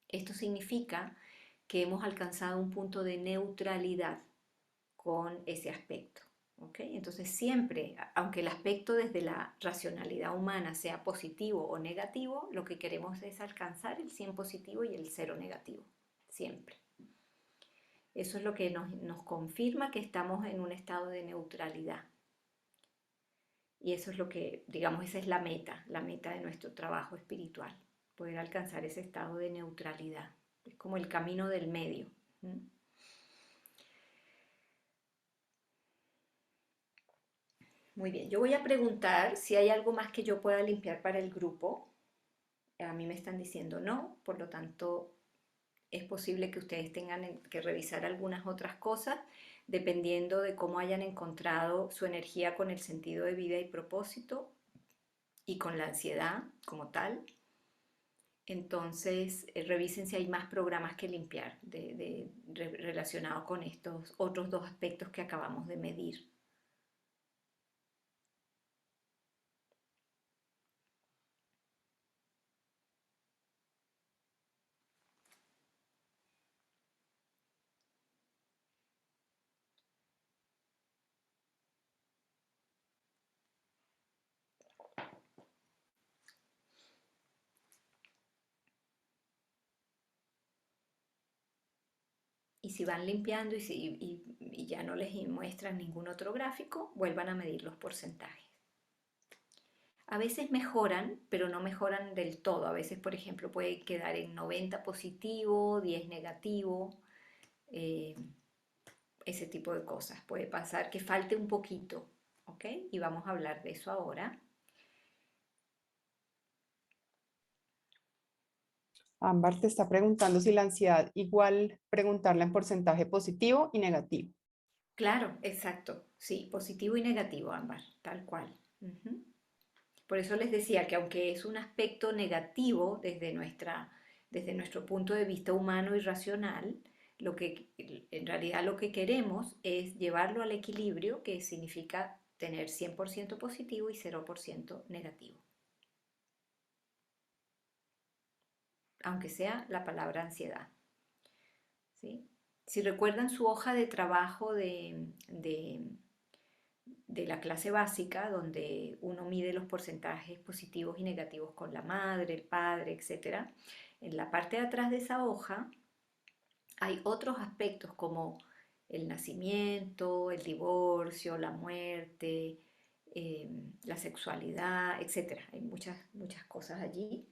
Esto significa que hemos alcanzado un punto de neutralidad con ese aspecto. ¿Okay? Entonces siempre, aunque el aspecto desde la racionalidad humana sea positivo o negativo, lo que queremos es alcanzar el 100 positivo y el cero negativo, siempre. Eso es lo que nos confirma que estamos en un estado de neutralidad. Y eso es lo que, digamos, esa es la meta de nuestro trabajo espiritual, poder alcanzar ese estado de neutralidad. Es como el camino del medio. Muy bien, yo voy a preguntar si hay algo más que yo pueda limpiar para el grupo. A mí me están diciendo no, por lo tanto es posible que ustedes tengan que revisar algunas otras cosas dependiendo de cómo hayan encontrado su energía con el sentido de vida y propósito y con la ansiedad como tal. Entonces, revisen si hay más programas que limpiar relacionados con estos otros dos aspectos que acabamos de medir. Y si van limpiando y ya no les muestran ningún otro gráfico, vuelvan a medir los porcentajes. A veces mejoran, pero no mejoran del todo. A veces, por ejemplo, puede quedar en 90 positivo, 10 negativo, eh, ese tipo de cosas. Puede pasar que falte un poquito, ¿ok? Y vamos a hablar de eso ahora. Ámbar te está preguntando si la ansiedad igual preguntarla en porcentaje positivo y negativo. Claro, exacto. Sí, positivo y negativo, Ámbar, tal cual. Ujú. Por eso les decía que aunque es un aspecto negativo desde nuestro punto de vista humano y racional, en realidad lo que queremos es llevarlo al equilibrio, que significa tener 100% positivo y 0% negativo, aunque sea la palabra ansiedad. ¿Sí? Si recuerdan su hoja de trabajo de la clase básica, donde uno mide los porcentajes positivos y negativos con la madre, el padre, etcétera, en la parte de atrás de esa hoja hay otros aspectos como el nacimiento, el divorcio, la muerte, la sexualidad, etcétera. Hay muchas cosas allí.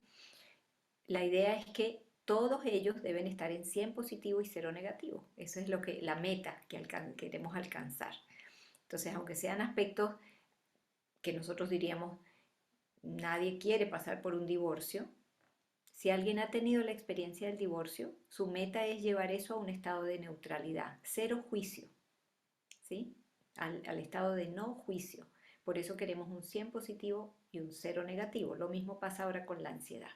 La idea es que todos ellos deben estar en 100 positivo y 0 negativo. Eso es la meta que queremos alcanzar. Entonces, aunque sean aspectos que nosotros diríamos, nadie quiere pasar por un divorcio. Si alguien ha tenido la experiencia del divorcio, su meta es llevar eso a un estado de neutralidad, cero juicio, ¿sí? Al estado de no juicio. Por eso queremos un 100 positivo y un cero negativo. Lo mismo pasa ahora con la ansiedad.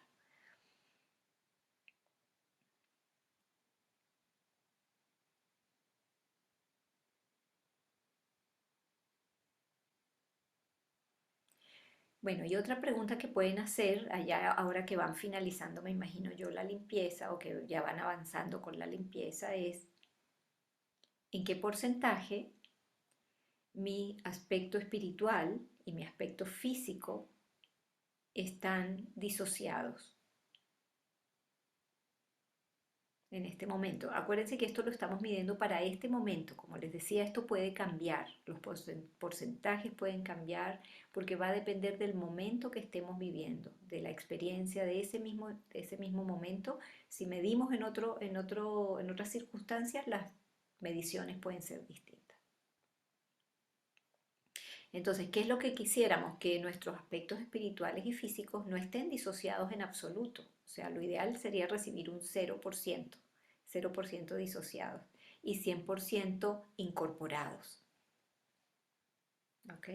Bueno, y otra pregunta que pueden hacer allá ahora que van finalizando, me imagino yo, la limpieza o que ya van avanzando con la limpieza es ¿en qué porcentaje mi aspecto espiritual y mi aspecto físico están disociados en este momento? Acuérdense que esto lo estamos midiendo para este momento. Como les decía, esto puede cambiar, los porcentajes pueden cambiar porque va a depender del momento que estemos viviendo, de la experiencia de ese mismo momento. Si medimos en otras circunstancias, las mediciones pueden ser distintas. Entonces, ¿qué es lo que quisiéramos? Que nuestros aspectos espirituales y físicos no estén disociados en absoluto. O sea, lo ideal sería recibir un 0%, 0% disociados y 100% incorporados. ¿Ok?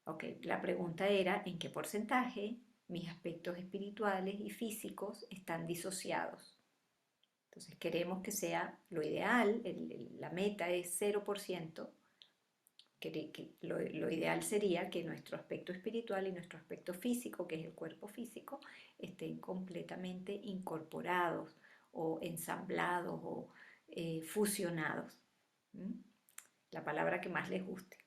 Ok, la pregunta era, ¿en qué porcentaje mis aspectos espirituales y físicos están disociados? Entonces, queremos que sea lo ideal, la meta es 0%. Lo ideal sería que nuestro aspecto espiritual y nuestro aspecto físico, que es el cuerpo físico, estén completamente incorporados o ensamblados o fusionados. ¿Mm? La palabra que más les guste.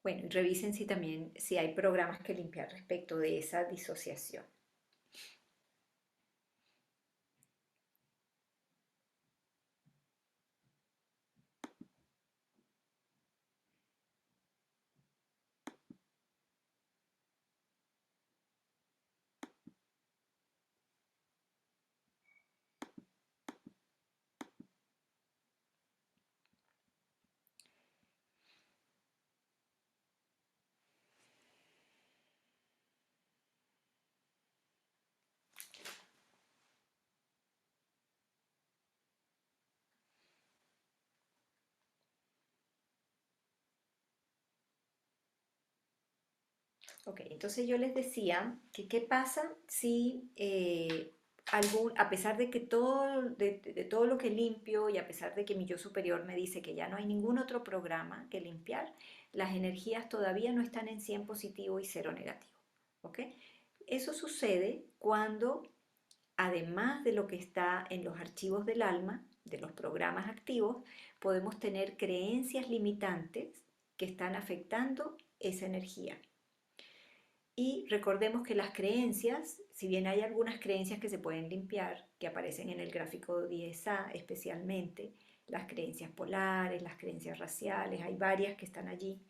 Bueno, y revisen si hay programas que limpiar respecto de esa disociación. Ok, entonces yo les decía que qué pasa si a pesar de que de todo lo que limpio y a pesar de que mi yo superior me dice que ya no hay ningún otro programa que limpiar, las energías todavía no están en 100 positivo y 0 negativo. ¿Ok? Eso sucede cuando, además de lo que está en los archivos del alma, de los programas activos, podemos tener creencias limitantes que están afectando esa energía. Y recordemos que las creencias, si bien hay algunas creencias que se pueden limpiar, que aparecen en el gráfico 10A especialmente, las creencias polares, las creencias raciales, hay varias que están allí.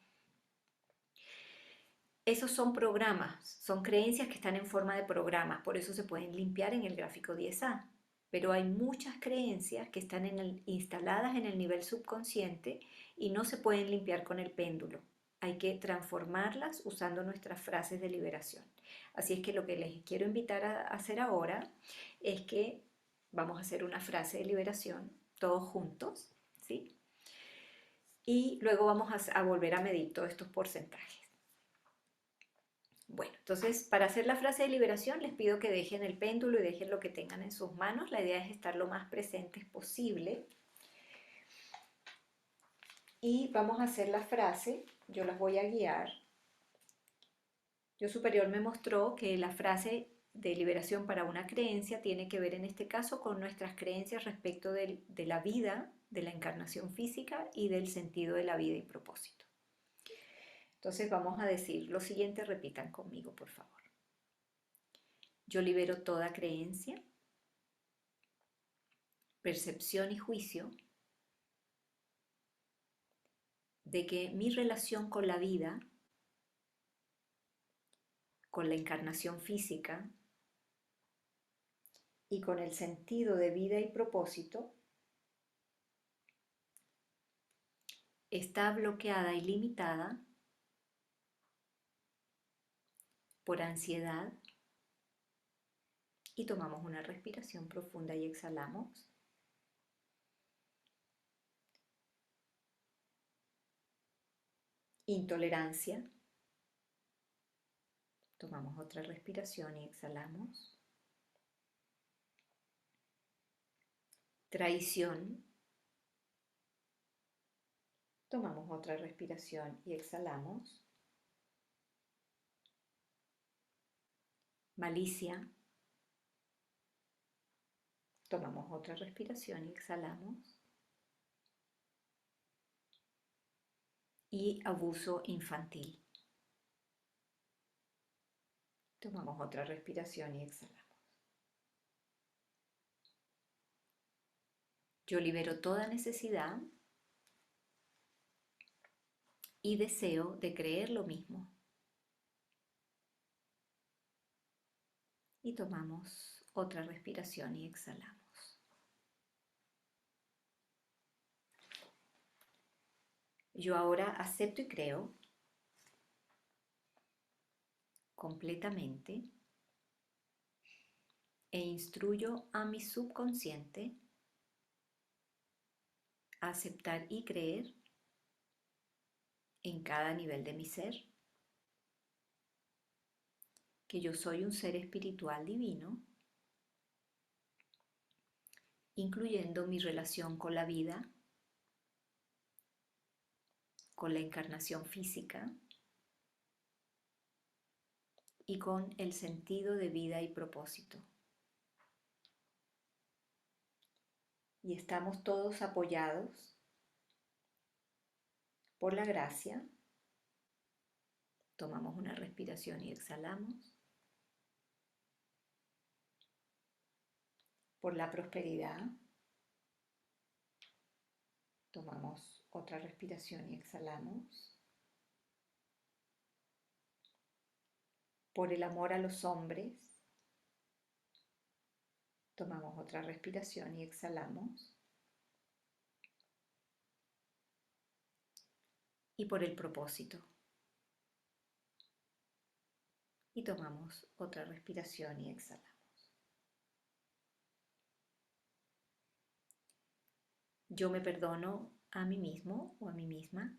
Esos son programas, son creencias que están en forma de programas, por eso se pueden limpiar en el gráfico 10A. Pero hay muchas creencias que están instaladas en el nivel subconsciente y no se pueden limpiar con el péndulo. Hay que transformarlas usando nuestras frases de liberación. Así es que lo que les quiero invitar a hacer ahora es que vamos a hacer una frase de liberación todos juntos, ¿sí? Y luego vamos a volver a medir todos estos porcentajes. Bueno, entonces para hacer la frase de liberación les pido que dejen el péndulo y dejen lo que tengan en sus manos. La idea es estar lo más presentes posible. Y vamos a hacer la frase, yo las voy a guiar. Yo superior me mostró que la frase de liberación para una creencia tiene que ver en este caso con nuestras creencias respecto de la vida, de la encarnación física y del sentido de la vida y propósito. Entonces vamos a decir lo siguiente, repitan conmigo por favor. Yo libero toda creencia, percepción y juicio de que mi relación con la vida, con la encarnación física y con el sentido de vida y propósito está bloqueada y limitada por ansiedad, y tomamos una respiración profunda y exhalamos. Intolerancia. Tomamos otra respiración y exhalamos. Traición. Tomamos otra respiración y exhalamos. Malicia. Tomamos otra respiración y exhalamos. Y abuso infantil. Tomamos otra respiración y exhalamos. Yo libero toda necesidad y deseo de creer lo mismo. Y tomamos otra respiración y exhalamos. Yo ahora acepto y creo completamente e instruyo a mi subconsciente a aceptar y creer en cada nivel de mi ser que yo soy un ser espiritual divino, incluyendo mi relación con la vida, con la encarnación física y con el sentido de vida y propósito. Y estamos todos apoyados por la gracia. Tomamos una respiración y exhalamos. Por la prosperidad. Tomamos otra respiración y exhalamos. Por el amor a los hombres. Tomamos otra respiración y exhalamos. Y por el propósito. Y tomamos otra respiración y exhalamos. Yo me perdono a mí mismo o a mí misma.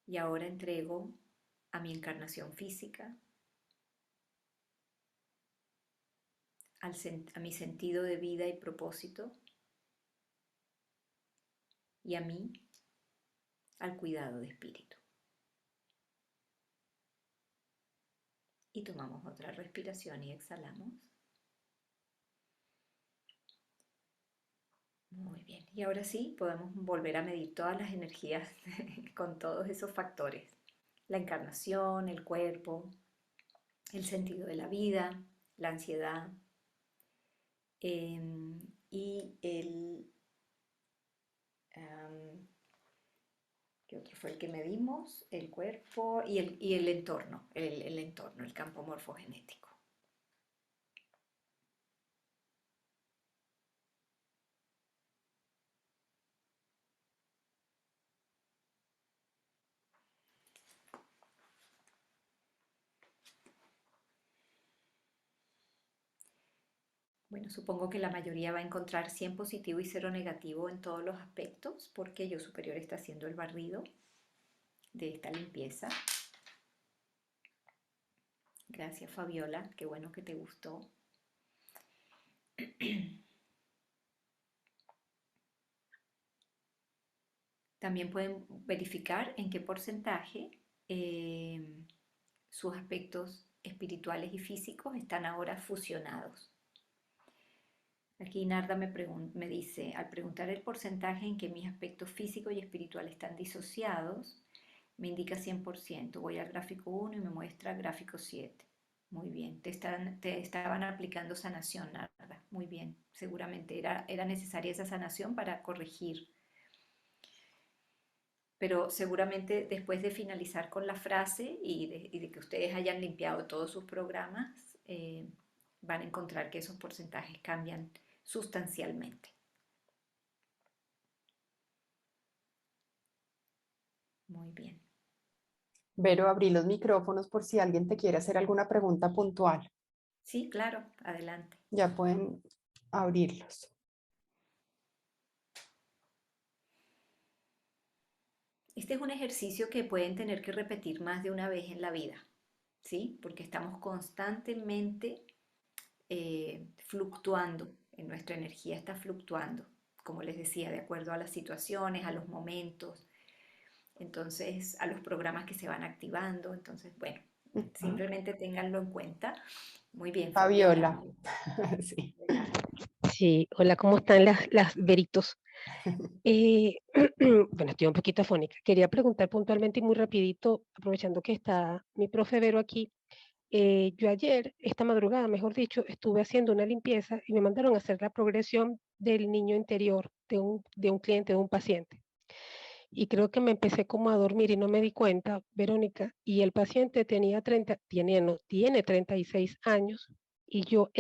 Y ahora entrego a mi encarnación física, a mi sentido de vida y propósito, y a mí al cuidado de espíritu. Y tomamos otra respiración y exhalamos. Muy bien. Y ahora sí, podemos volver a medir todas las energías con todos esos factores. La encarnación, el cuerpo, el sentido de la vida, la ansiedad, y am, ¿qué otro fue el que medimos? El cuerpo y el entorno, el entorno, el campo morfogenético. Bueno, supongo que la mayoría va a encontrar 100 positivo y 0 negativo en todos los aspectos, porque Yo Superior está haciendo el barrido de esta limpieza. Gracias, Fabiola, qué bueno que te gustó. También pueden verificar en qué porcentaje eh, sus aspectos espirituales y físicos están ahora fusionados. Aquí Narda me dice, al preguntar el porcentaje en que mis aspectos físicos y espirituales están disociados, me indica 100%. Voy al gráfico 1 y me muestra gráfico 7. Muy bien, te estaban aplicando sanación, Narda. Muy bien, seguramente era necesaria esa sanación para corregir. Pero seguramente después de finalizar con la frase y de que ustedes hayan limpiado todos sus programas, van a encontrar que esos porcentajes cambian sustancialmente. Muy bien. Vero, abrí los micrófonos por si alguien te quiere hacer alguna pregunta puntual. Sí, claro, adelante. Ya pueden abrirlos. Este es un ejercicio que pueden tener que repetir más de una vez en la vida, ¿sí? Porque estamos constantemente fluctuando, en nuestra energía está fluctuando, como les decía, de acuerdo a las situaciones, a los momentos, entonces a los programas que se van activando. Entonces, bueno, Ujú. simplemente ténganlo en cuenta. Muy bien, Fabiola. Fabiola. Sí. Adelante. Sí, hola, ¿cómo están las veritos? Eh, bueno, estoy un poquito afónica. Quería preguntar puntualmente y muy rapidito, aprovechando que está mi profe Vero aquí. Yo ayer, esta madrugada, mejor dicho, estuve haciendo una limpieza y me mandaron a hacer la progresión del niño interior de un cliente, de un paciente. Y creo que me empecé como a dormir y no me di cuenta, Verónica, y el paciente tenía 30, tiene, no, tiene 36 años y yo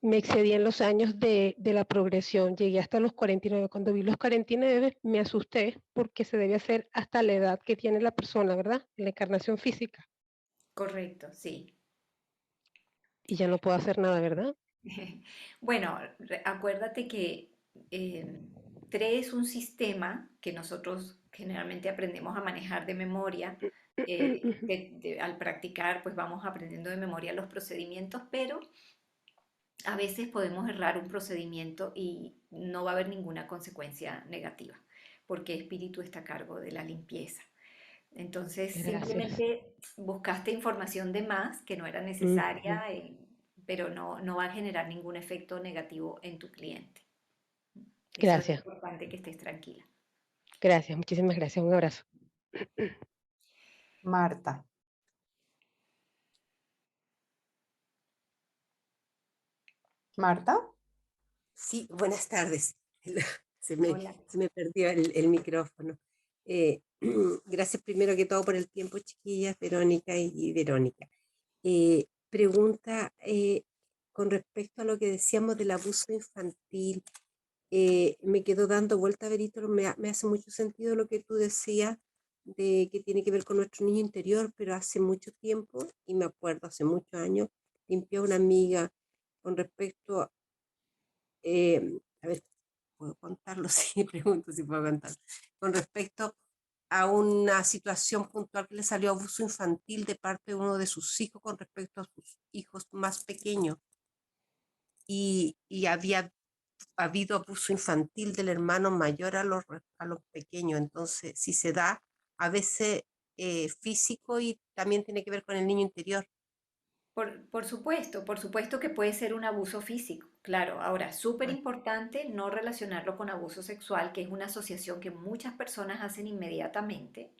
me excedí en los años de la progresión, llegué hasta los 49. Cuando vi los 49 me asusté porque se debe hacer hasta la edad que tiene la persona, ¿verdad? La encarnación física. Correcto, sí. Y ya no puedo hacer nada, ¿verdad? Bueno, acuérdate que eh, 3 es un sistema que nosotros generalmente aprendemos a manejar de memoria. Al practicar, pues vamos aprendiendo de memoria los procedimientos, pero a veces podemos errar un procedimiento y no va a haber ninguna consecuencia negativa, porque espíritu está a cargo de la limpieza. Entonces, Gracias. simplemente buscaste información de más que no era Ujú. necesaria, pero no va a generar ningún efecto negativo en tu cliente. Eso es Gracias, importante que estés tranquila. gracias, muchísimas gracias. Un abrazo. Marta. Marta. Sí, buenas tardes. Se Hola. se me perdió el micrófono. Gracias primero que todo por el tiempo, chiquillas, Verónica y Verónica. Pregunta con respecto a lo que decíamos del abuso infantil. Me quedó dando vuelta, Verito, me hace mucho sentido lo que tú decías de que tiene que ver con nuestro niño interior, pero hace mucho tiempo, y me acuerdo, hace muchos años, limpió a una amiga con respecto, a ver, puedo contarlo, sí, pregunto si puedo contar, con respecto a una situación puntual que le salió abuso infantil de parte de uno de sus hijos con respecto a sus hijos más pequeños y había habido abuso infantil del hermano mayor a los pequeños, entonces si se da a veces físico y también tiene que ver con el niño interior. Por supuesto que puede ser un abuso físico, claro. Ahora, súper Ah, importante no relacionarlo con abuso sexual, que es una asociación que muchas personas hacen inmediatamente,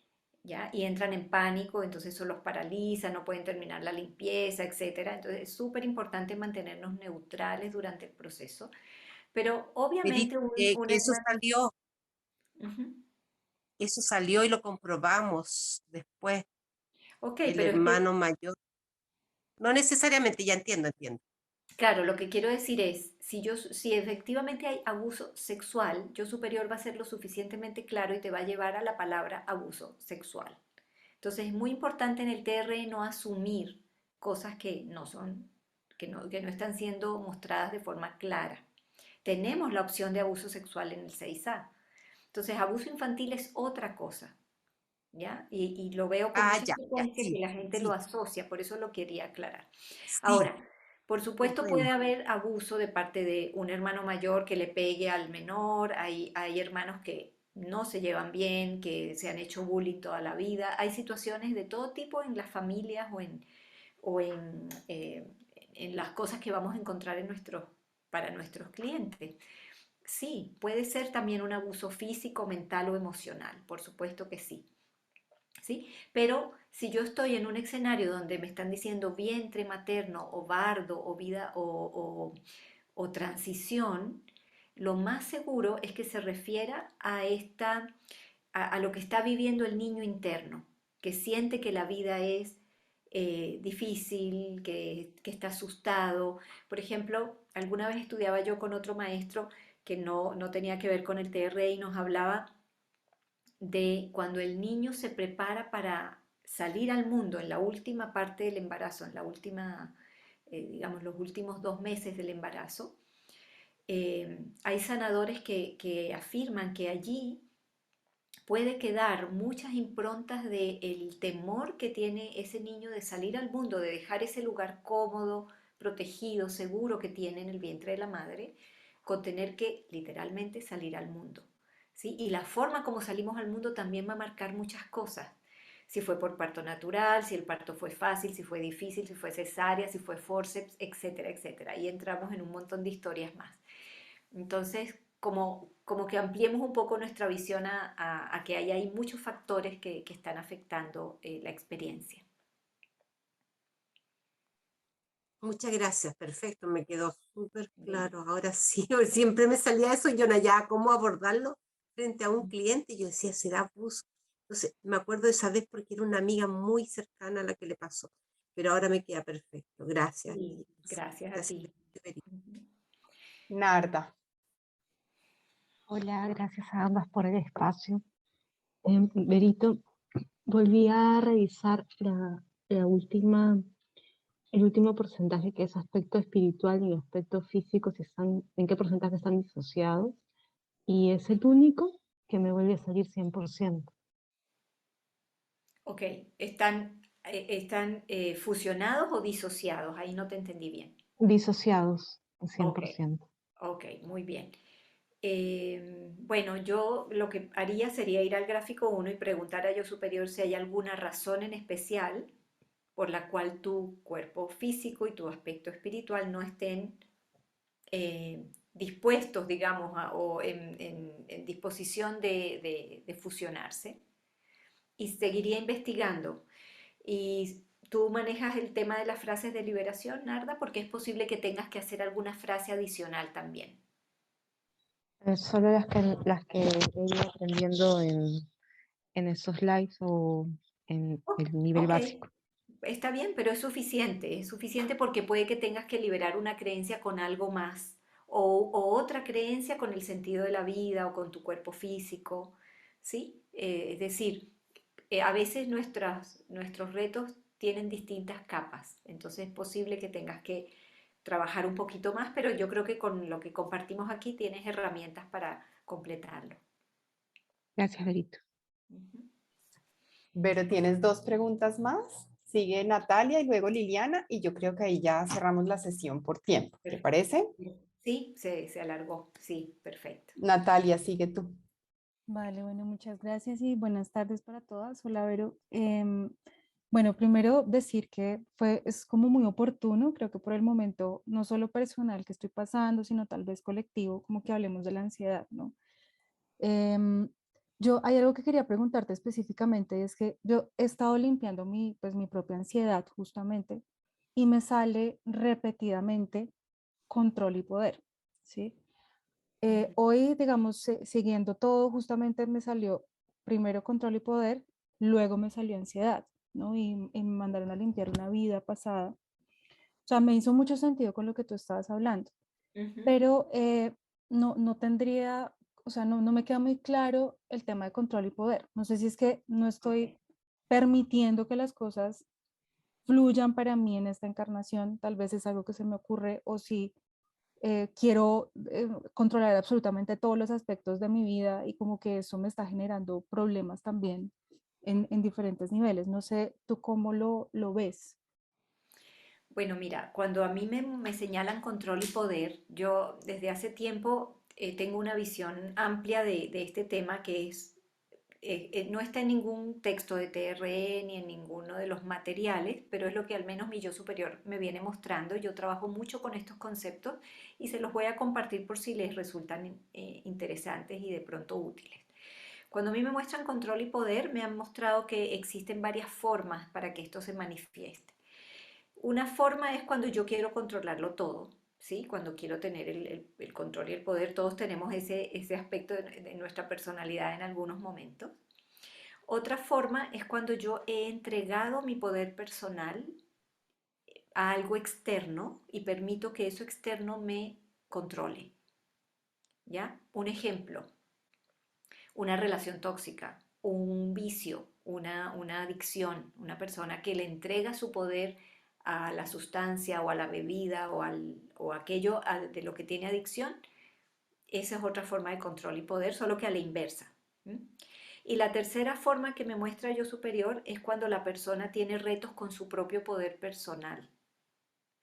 ¿ya? Y entran en pánico, entonces eso los paraliza, no pueden terminar la limpieza, etcétera. Entonces es súper importante mantenernos neutrales durante el proceso. Pero obviamente un que hermano... Ujú. eso salió y lo comprobamos después, Ok, el pero es que hermano mayor. No necesariamente, ya entiendo, entiendo. claro, lo que quiero decir es, si efectivamente hay abuso sexual, yo superior va a ser lo suficientemente claro y te va a llevar a la palabra abuso sexual. Entonces es muy importante en el TR no asumir cosas que no son, que no están siendo mostradas de forma clara. Tenemos la opción de abuso sexual en el 6A. Entonces, abuso infantil es otra cosa, ¿ya? Y lo veo con Ah, mucha ya, frecuencia que sí, la gente lo sí, asocia, por eso lo quería aclarar. sí, Ahora, por qué supuesto puede bueno. haber abuso de parte de un hermano mayor que le pegue al menor, hay hermanos que no se llevan bien, que se han hecho bullying toda la vida, hay situaciones de todo tipo en las familias o en las cosas que vamos a encontrar para nuestros clientes. Sí, puede ser también un abuso físico, mental o emocional, por supuesto que sí. ¿Sí? Pero si yo estoy en un escenario donde me están diciendo vientre materno o bardo o vida o transición, lo más seguro es que se refiera a lo que está viviendo el niño interno, que siente que la vida es difícil, que está asustado. Por ejemplo, alguna vez estudiaba yo con otro maestro que no tenía que ver con el TR y nos hablaba de cuando el niño se prepara para salir al mundo en la última parte del embarazo, en la última, digamos, los últimos 2 meses del embarazo. Hay sanadores que afirman que allí puede quedar muchas improntas del temor que tiene ese niño de salir al mundo, de dejar ese lugar cómodo, protegido, seguro que tiene en el vientre de la madre, con tener que literalmente salir al mundo. ¿Sí? Y la forma como salimos al mundo también va a marcar muchas cosas. Si fue por parto natural, si el parto fue fácil, si fue difícil, si fue cesárea, si fue forceps, etcétera, etcétera. Y entramos en un montón de historias más. Entonces, como que ampliemos un poco nuestra visión a que hay muchos factores que están afectando la experiencia. Muchas gracias, perfecto, me quedó súper Bien. claro. Ahora sí, siempre me salía eso y yo no hallaba cómo abordarlo frente a un cliente. Y yo decía, ¿será abuso? Entonces, me acuerdo de esa vez porque era una amiga muy cercana a la que le pasó, pero ahora me queda perfecto. Gracias, Sí, Liz. gracias a Gracias, ti. Federica. Ujú. Narda, Hola, gracias a ambas por el espacio. Berito, volví a revisar el último porcentaje que es aspecto espiritual y aspecto físico, si están, en qué porcentaje están disociados, y es el único que me vuelve a salir 100%. Ok, ¿están fusionados o disociados? Ahí no te entendí bien. Disociados, Ok, 100%. ok, muy bien. Bueno, yo lo que haría sería ir al gráfico 1 y preguntar a yo superior si hay alguna razón en especial por la cual tu cuerpo físico y tu aspecto espiritual no estén dispuestos, digamos, o en disposición de fusionarse. Y seguiría investigando. Y tú manejas el tema de las frases de liberación, Narda, porque es posible que tengas que hacer alguna frase adicional también. Solo las que he ido aprendiendo en esos lives o en Ok, el nivel ok, básico. está bien, pero es suficiente porque puede que tengas que liberar una creencia con algo más o otra creencia con el sentido de la vida o con tu cuerpo físico, ¿sí? Es decir, a veces nuestros retos tienen distintas capas, entonces es posible que tengas que trabajar un poquito más, pero yo creo que con lo que compartimos aquí tienes herramientas para completarlo. Gracias, Berito. Ujú. Vero, tienes dos preguntas más. Sigue Natalia y luego Liliana y yo creo que ahí ya cerramos la sesión por tiempo. ¿Te Perfecto. parece? Sí, se alargó, sí, perfecto. Natalia, sigue tú. Vale, bueno, muchas gracias y buenas tardes para todas. Hola, Vero. Bueno, primero decir que es como muy oportuno, creo que por el momento, no solo personal que estoy pasando, sino tal vez colectivo, como que hablemos de la ansiedad, ¿no? Em, hay algo que quería preguntarte específicamente, es que yo he estado limpiando mi propia ansiedad justamente y me sale repetidamente control y poder, ¿sí? Hoy, digamos, siguiendo todo, justamente me salió primero control y poder, luego me salió ansiedad, ¿no? Y me mandaron a limpiar una vida pasada. O sea, me hizo mucho sentido con lo que tú estabas hablando, Ujú. pero no tendría, o sea, no me queda muy claro el tema de control y poder. No sé si es que no estoy Ok. permitiendo que las cosas fluyan para mí en esta encarnación, tal vez es algo que se me ocurre, o si quiero controlar absolutamente todos los aspectos de mi vida y como que eso me está generando problemas también en diferentes niveles. No sé, ¿tú cómo lo ves? Bueno, mira, cuando a mí me señalan control y poder, yo desde hace tiempo tengo una visión amplia de este tema que es, no está en ningún texto de TRE ni en ninguno de los materiales, pero es lo que al menos mi yo superior me viene mostrando. Yo trabajo mucho con estos conceptos y se los voy a compartir por si les resultan interesantes y de pronto útiles. Cuando a mí me muestran control y poder, me han mostrado que existen varias formas para que esto se manifieste. Una forma es cuando yo quiero controlarlo todo, ¿sí? Cuando quiero tener el control y el poder, todos tenemos ese aspecto de nuestra personalidad en algunos momentos. Otra forma es cuando yo he entregado mi poder personal a algo externo y permito que eso externo me controle, ¿ya? Un ejemplo, una relación tóxica, un vicio, una adicción, una persona que le entrega su poder a la sustancia o a la bebida o aquello de lo que tiene adicción, esa es otra forma de control y poder, solo que a la inversa. ¿Mm? Y la tercera forma que me muestra yo superior es cuando la persona tiene retos con su propio poder personal,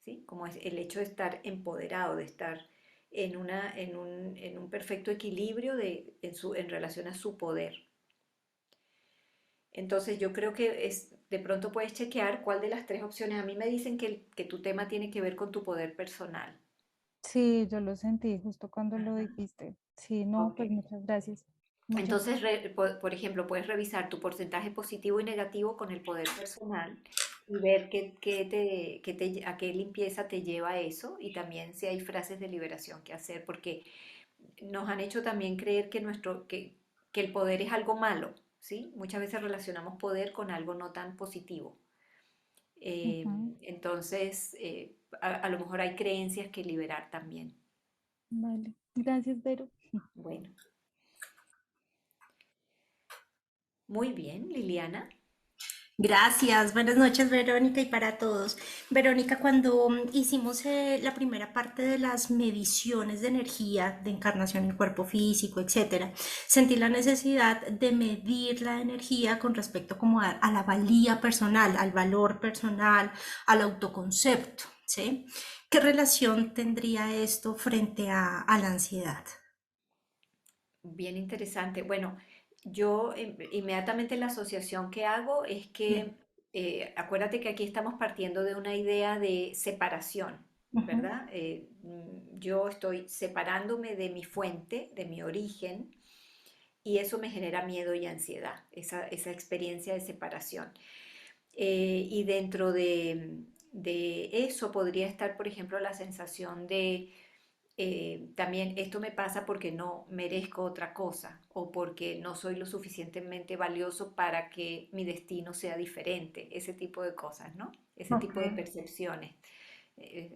¿sí? Como es el hecho de estar empoderado, de estar en un perfecto equilibrio en relación a su poder. Entonces yo creo que de pronto puedes chequear cuál de las tres opciones. A mí me dicen que tu tema tiene que ver con tu poder personal. Sí, yo lo sentí justo cuando lo Ajá. dijiste. Sí, no, Ok. pues muchas gracias. Muchas Entonces, por ejemplo, puedes revisar tu porcentaje positivo y negativo con el poder personal y ver a qué limpieza te lleva eso y también si hay frases de liberación que hacer, porque nos han hecho también creer que el poder es algo malo, ¿sí? Muchas veces relacionamos poder con algo no tan positivo. Eh, Ujú, entonces, a lo mejor hay creencias que liberar también. vale. Gracias, Vero. Bueno, muy bien, Liliana. Gracias, buenas noches Verónica y para todos. Verónica, cuando hicimos la primera parte de las mediciones de energía, de encarnación en cuerpo físico, etcétera, sentí la necesidad de medir la energía con respecto como a la valía personal, al valor personal, al autoconcepto, ¿sí? ¿Qué relación tendría esto frente a la ansiedad? Bien interesante. Bueno, yo inmediatamente la asociación que hago es que, acuérdate que aquí estamos partiendo de una idea de separación, Ujú. ¿verdad? Yo estoy separándome de mi fuente, de mi origen, y eso me genera miedo y ansiedad, esa experiencia de separación. Y dentro de eso podría estar, por ejemplo, la sensación de también esto me pasa porque no merezco otra cosa o porque no soy lo suficientemente valioso para que mi destino sea diferente, ese tipo de cosas, ¿no? Ese Ok. tipo de percepciones.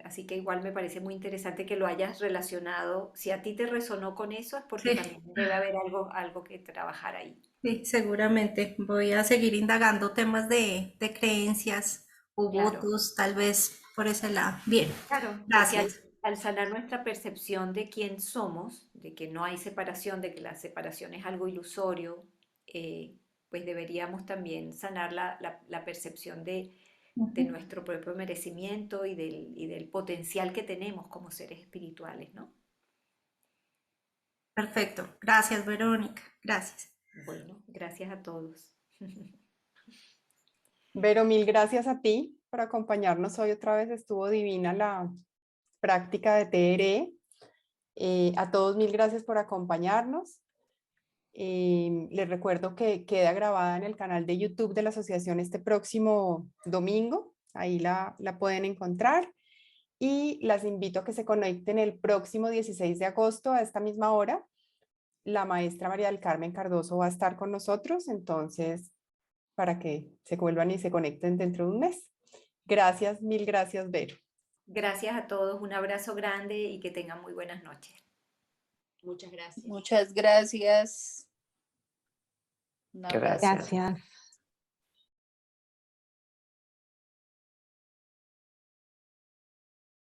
Así que igual me parece muy interesante que lo hayas relacionado. Si a ti te resonó con eso es porque Sí. también debe haber algo que trabajar ahí. Sí, seguramente voy a seguir indagando temas de creencias o Claro. votos, tal vez por ese lado. Bien, Claro, porque gracias. al sanar nuestra percepción de quién somos, de que no hay separación, de que la separación es algo ilusorio, pues deberíamos también sanar la percepción de Ujú. nuestro propio merecimiento y del potencial que tenemos como seres espirituales, ¿no? Perfecto. Gracias, Verónica. Gracias. Bueno, gracias a todos. Vero, mil gracias a ti por acompañarnos hoy otra vez. Estuvo divina la práctica de TRE. A todos mil gracias por acompañarnos. Les recuerdo que queda grabada en el canal de YouTube de la asociación este próximo domingo. Ahí la pueden encontrar. Y las invito a que se conecten el próximo 16 de agosto a esta misma hora. La maestra María del Carmen Cardoso va a estar con nosotros, entonces, para que se vuelvan y se conecten dentro de un mes. Gracias, mil gracias, Vero. Gracias a todos, un abrazo grande y que tengan muy buenas noches. Muchas gracias. Muchas gracias. Un abrazo. Gracias.